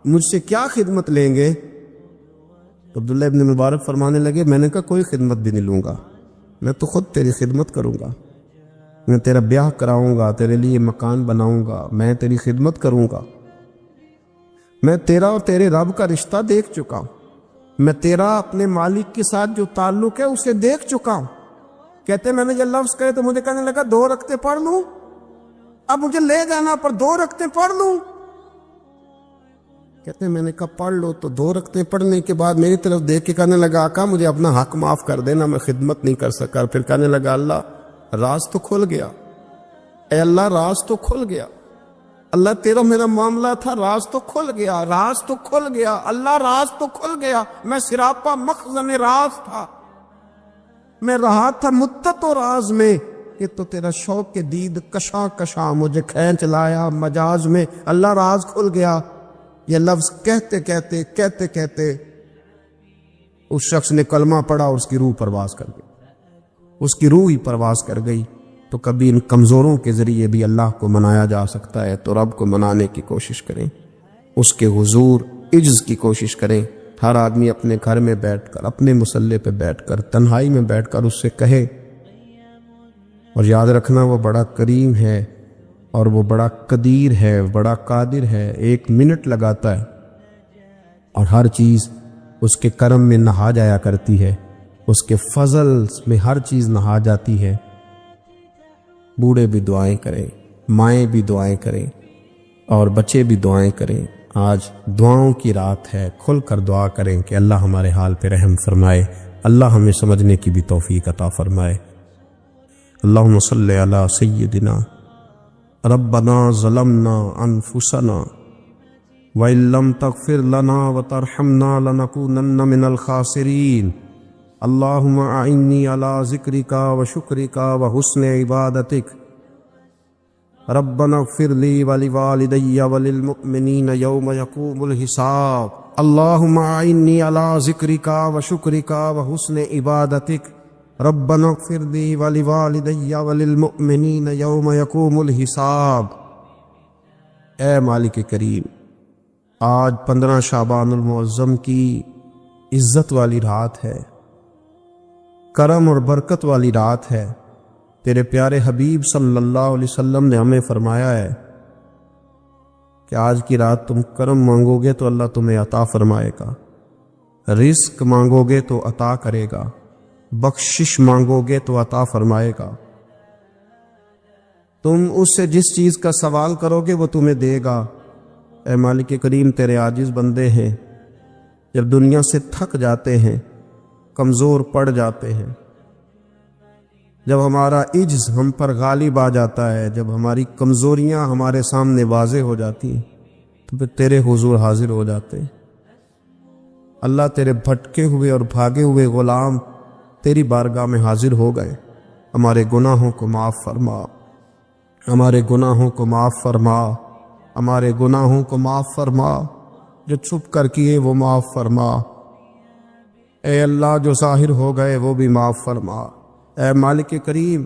مجھ سے کیا خدمت لیں گے؟ عبداللہ ابن مبارک فرمانے لگے میں نے کہا کوئی خدمت بھی نہیں لوں گا، میں تو خود تیری خدمت کروں گا، میں تیرا بیاہ کراؤں گا، تیرے لیے مکان بناؤں گا، میں تیری خدمت کروں گا۔ میں تیرا اور تیرے رب کا رشتہ دیکھ چکا ہوں، میں تیرا اپنے مالک کے ساتھ جو تعلق ہے اسے دیکھ چکا ہوں۔ کہتے میں نے یہ لفظ کہے تو مجھے کہنے لگا 2 رکعتیں پڑھ لوں، اب مجھے لے جانا پر 2 رکعتیں پڑھ لوں۔ کہتے میں نے کہا پڑھ لو، تو 2 رکعتیں پڑھنے کے بعد میری طرف دیکھ کے کہنے لگا آقا مجھے اپنا حق معاف کر دینا، میں خدمت نہیں کر سکا۔ پھر کہنے لگا اللہ راز تو کھل گیا، اے اللہ راز تو کھل گیا، اللہ تیرا میرا معاملہ تھا، راز تو کھل گیا، راز تو کھل گیا، اللہ راز تو کھل گیا، میں سراپا مخزن راز تھا، میں رہا تھا مدت و راز میں، کہ تو تیرا شوق کے دید کشاں کشاں مجھے کھینچ لایا مجاز میں، اللہ راز کھل گیا۔ یہ لفظ کہتے کہتے کہتے کہتے اس شخص نے کلمہ پڑھا اور اس کی روح پرواز کر گئی، اس کی روح ہی پرواز کر گئی۔ تو کبھی ان کمزوروں کے ذریعے بھی اللہ کو منایا جا سکتا ہے، تو رب کو منانے کی کوشش کریں، اس کے حضور عجز کی کوشش کریں۔ ہر آدمی اپنے گھر میں بیٹھ کر، اپنے مصلے پہ بیٹھ کر، تنہائی میں بیٹھ کر اس سے کہے، اور یاد رکھنا وہ بڑا کریم ہے اور وہ بڑا قدیر ہے، بڑا قادر ہے، 1 منٹ لگاتا ہے اور ہر چیز اس کے کرم میں نہا جایا کرتی ہے، اس کے فضل میں ہر چیز نہا جاتی ہے۔ بوڑھے بھی دعائیں کریں، مائیں بھی دعائیں کریں، اور بچے بھی دعائیں کریں۔ آج دعاؤں کی رات ہے، کھل کر دعا کریں کہ اللہ ہمارے حال پہ رحم فرمائے، اللہ ہمیں سمجھنے کی بھی توفیق عطا فرمائے۔ اللہم صلی علی سیدنا ربنا ظلمنا انفسنا وَإِن لَّمْ تَغْفِرْ لَنَا وَتَرْحَمْنَا لَنَكُونَنَّ مِنَ الْخَاسِرِينَ اللهم أعني على ذكرك وشكرك وحسن عبادتك ربنا اغفر لي ولوالدي وللمؤمنين يوم يقوم الحساب اللهم أعني على ذكرك وشكرك وحسن عبادتك ربنا اغفر لي ولوالدي وللمؤمنين يوم يقوم الحساب۔ اے مالک کریم، آج 15 شعبان المعظم کی عزت والی رات ہے، کرم اور برکت والی رات ہے۔ تیرے پیارے حبیب صلی اللہ علیہ وسلم نے ہمیں فرمایا ہے کہ آج کی رات تم کرم مانگو گے تو اللہ تمہیں عطا فرمائے گا، رزق مانگو گے تو عطا کرے گا، بخشش مانگو گے تو عطا فرمائے گا۔ تم اس سے جس چیز کا سوال کرو گے وہ تمہیں دے گا۔ اے مالک کریم، تیرے عاجز بندے ہیں، جب دنیا سے تھک جاتے ہیں، کمزور پڑ جاتے ہیں، جب ہمارا عجز ہم پر غالب آ جاتا ہے، جب ہماری کمزوریاں ہمارے سامنے واضح ہو جاتی ہیں، تو پھر تیرے حضور حاضر ہو جاتے ہیں۔ اللہ، تیرے بھٹکے ہوئے اور بھاگے ہوئے غلام تیری بارگاہ میں حاضر ہو گئے، ہمارے گناہوں کو معاف فرما، ہمارے گناہوں کو معاف فرما، ہمارے گناہوں کو معاف فرما، جو چھپ کر کیے وہ معاف فرما۔ اے اللہ، جو ظاہر ہو گئے وہ بھی معاف فرما، اے مالک کریم،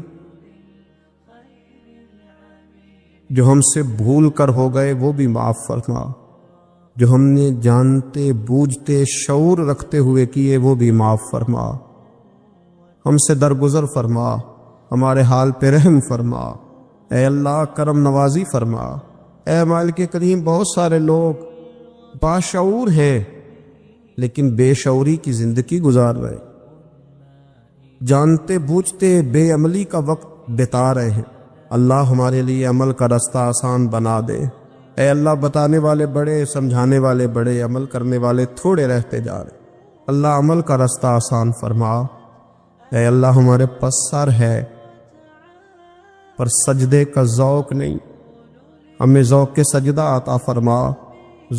جو ہم سے بھول کر ہو گئے وہ بھی معاف فرما، جو ہم نے جانتے بوجھتے شعور رکھتے ہوئے کیے وہ بھی معاف فرما، ہم سے درگزر فرما، ہمارے حال پہ رحم فرما، اے اللہ کرم نوازی فرما۔ اے مالک کریم، بہت سارے لوگ باشعور ہیں لیکن بے شعوری کی زندگی گزار رہے، جانتے بوجھتے بے عملی کا وقت بتا رہے ہیں۔ اللہ ہمارے لیے عمل کا رستہ آسان بنا دے۔ اے اللہ، بتانے والے بڑے، سمجھانے والے بڑے، عمل کرنے والے تھوڑے رہتے جا رہے۔ اللہ عمل کا رستہ آسان فرما۔ اے اللہ، ہمارے پاس سر ہے پر سجدے کا ذوق نہیں، ہمیں ذوق سجدہ عطا فرما۔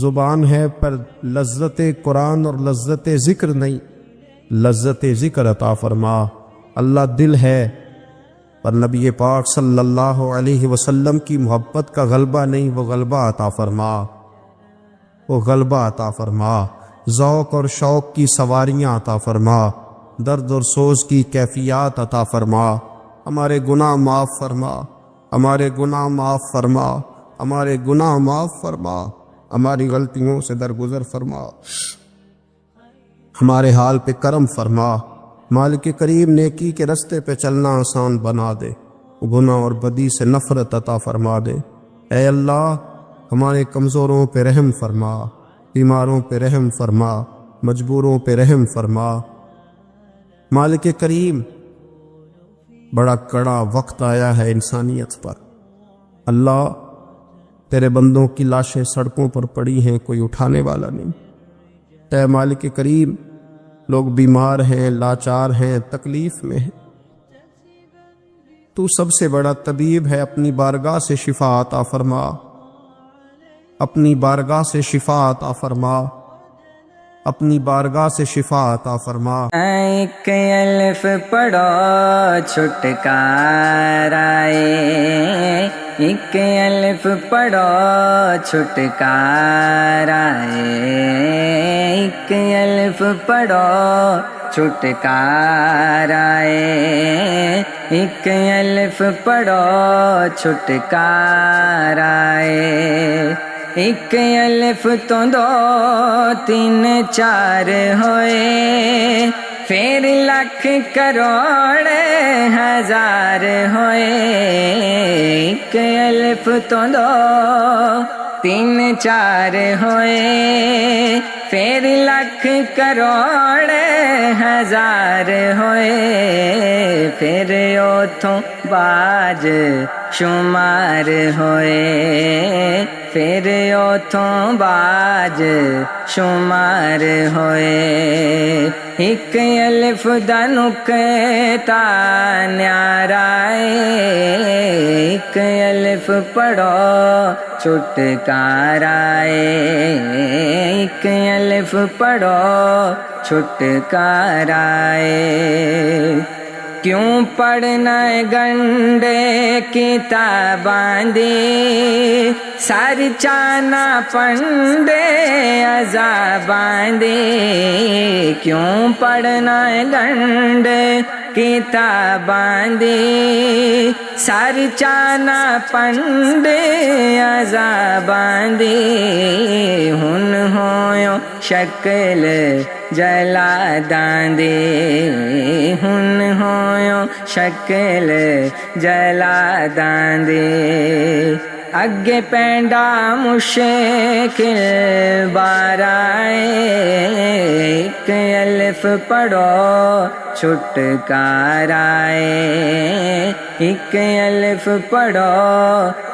زبان ہے پر لذت قرآن اور لذت ذکر نہیں، لذت ذکر عطا فرما۔ اللہ دل ہے پر نبی پاک صلی اللہ علیہ وسلم کی محبت کا غلبہ نہیں، وہ غلبہ عطا فرما، وہ غلبہ عطا فرما۔ ذوق اور شوق کی سواریاں عطا فرما، درد اور سوز کی کیفیات عطا فرما۔ ہمارے گناہ معاف فرما، ہمارے گناہ معاف فرما، ہمارے گناہ معاف فرما، ہماری غلطیوں سے درگزر فرما، ہمارے حال پہ کرم فرما۔ مالک کریم، نیکی کے رستے پہ چلنا آسان بنا دے، گناہ اور بدی سے نفرت عطا فرما دے۔ اے اللہ، ہمارے کمزوروں پہ رحم فرما، بیماروں پہ رحم فرما، مجبوروں پہ رحم فرما۔ مالک کریم، بڑا کڑا وقت آیا ہے انسانیت پر۔ اللہ، تیرے بندوں کی لاشیں سڑکوں پر پڑی ہیں، کوئی اٹھانے والا نہیں۔ اے مالک کریم، لوگ بیمار ہیں، لاچار ہیں، تکلیف میں ہیں، تو سب سے بڑا طبیب ہے، اپنی بارگاہ سے شفا عطا فرما، اپنی بارگاہ سے شفا عطا فرما، اپنی بارگاہ سے شفا عطا فرما۔ ایک الف پڑھو چھٹکارا ایک الف پڑھو چھٹکارا ایک الف پڑھو چھٹکارا ایک الف پڑھو چھٹکارا ایک الف تو دو تین چار ہوئے، پھر لاکھ کروڑ ہزار ہوئے۔ ایک الف تو دو تین چار ہوئے، پھر لاکھ کروڑ ہزار ہوئے، پھر اوتھوں باج شمار ہوئے، پھر اوتھوں باج شمار ہوئے۔ ایک الف دا نکتا نیارا ایک الف پڑھو چھٹکارا ایک الف پڑھو چھٹکارا کیوں پڑھنا گنڈے کتاباں دی سر چانا پنڈے عذاباں دی کیوں پڑھنا گنڈے کتاباں دی سر چانا پنڈے عذاباں دی ہن ہویو شکل جلاداں دی ہن ہویو شکل جلاداں دی اگے پینڈا مشکل بارائے ایک الف پڑھو چھٹکارا ایک الف پڑھو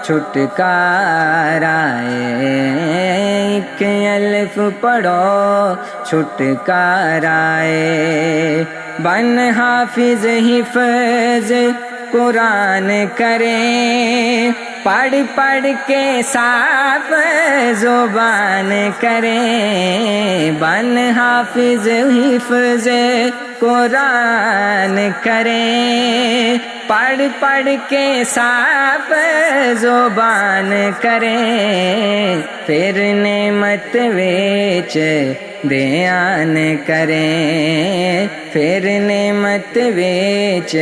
چھٹکارا ایک الف پڑھو چھٹکارا بن حافظ حفظ قرآن کریں پڑھ پڑھ کے صاف زبان کریں بن حافظ حفظ قرآن کریں پڑھ پڑھ کے صاف زبان کریں پھر نعمت ویچ دھیان کریں، پھر نعمت ویچ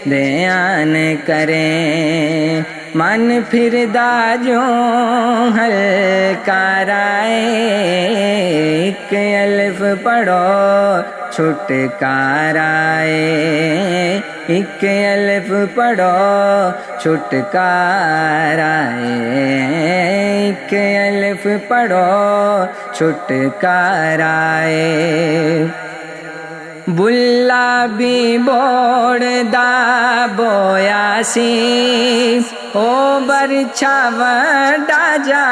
دھیان کریں، من پھر داجوں ہلکا رائے، ایک الف پڑھو چھٹکارا ہے، ایک الف پڑھو چھٹکارا ہے، ایک الف پڑھو چھٹکارا ہے۔ بلا بھی بوڑ دا بویا سی، او برچھا وڈا جا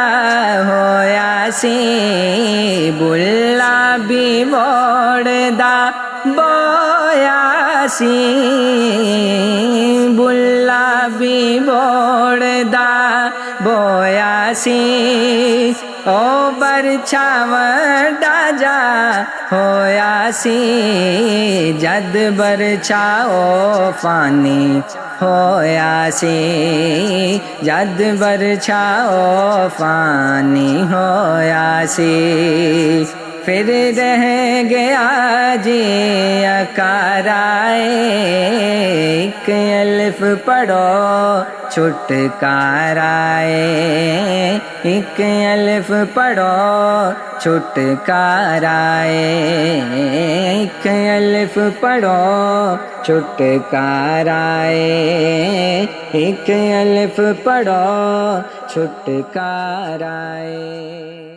ہویا سی، بلا بھی بوڑ دا بویا سی، بلا بھی بوڑ دا بویا سی، او برچھا وڈا جا ہویا سی، جد برچھا او فانی ہویا سی، جد برچھا او فانی ہویا سی، پھر رہ گیا جی اکارائے، ایک الف پڑھو چھٹکارا ہے، ایک الف پڑھو چھٹکارا ہے، ایک الف پڑھو چھٹکارا ہے، ایک الف پڑھو چھٹکارا ہے۔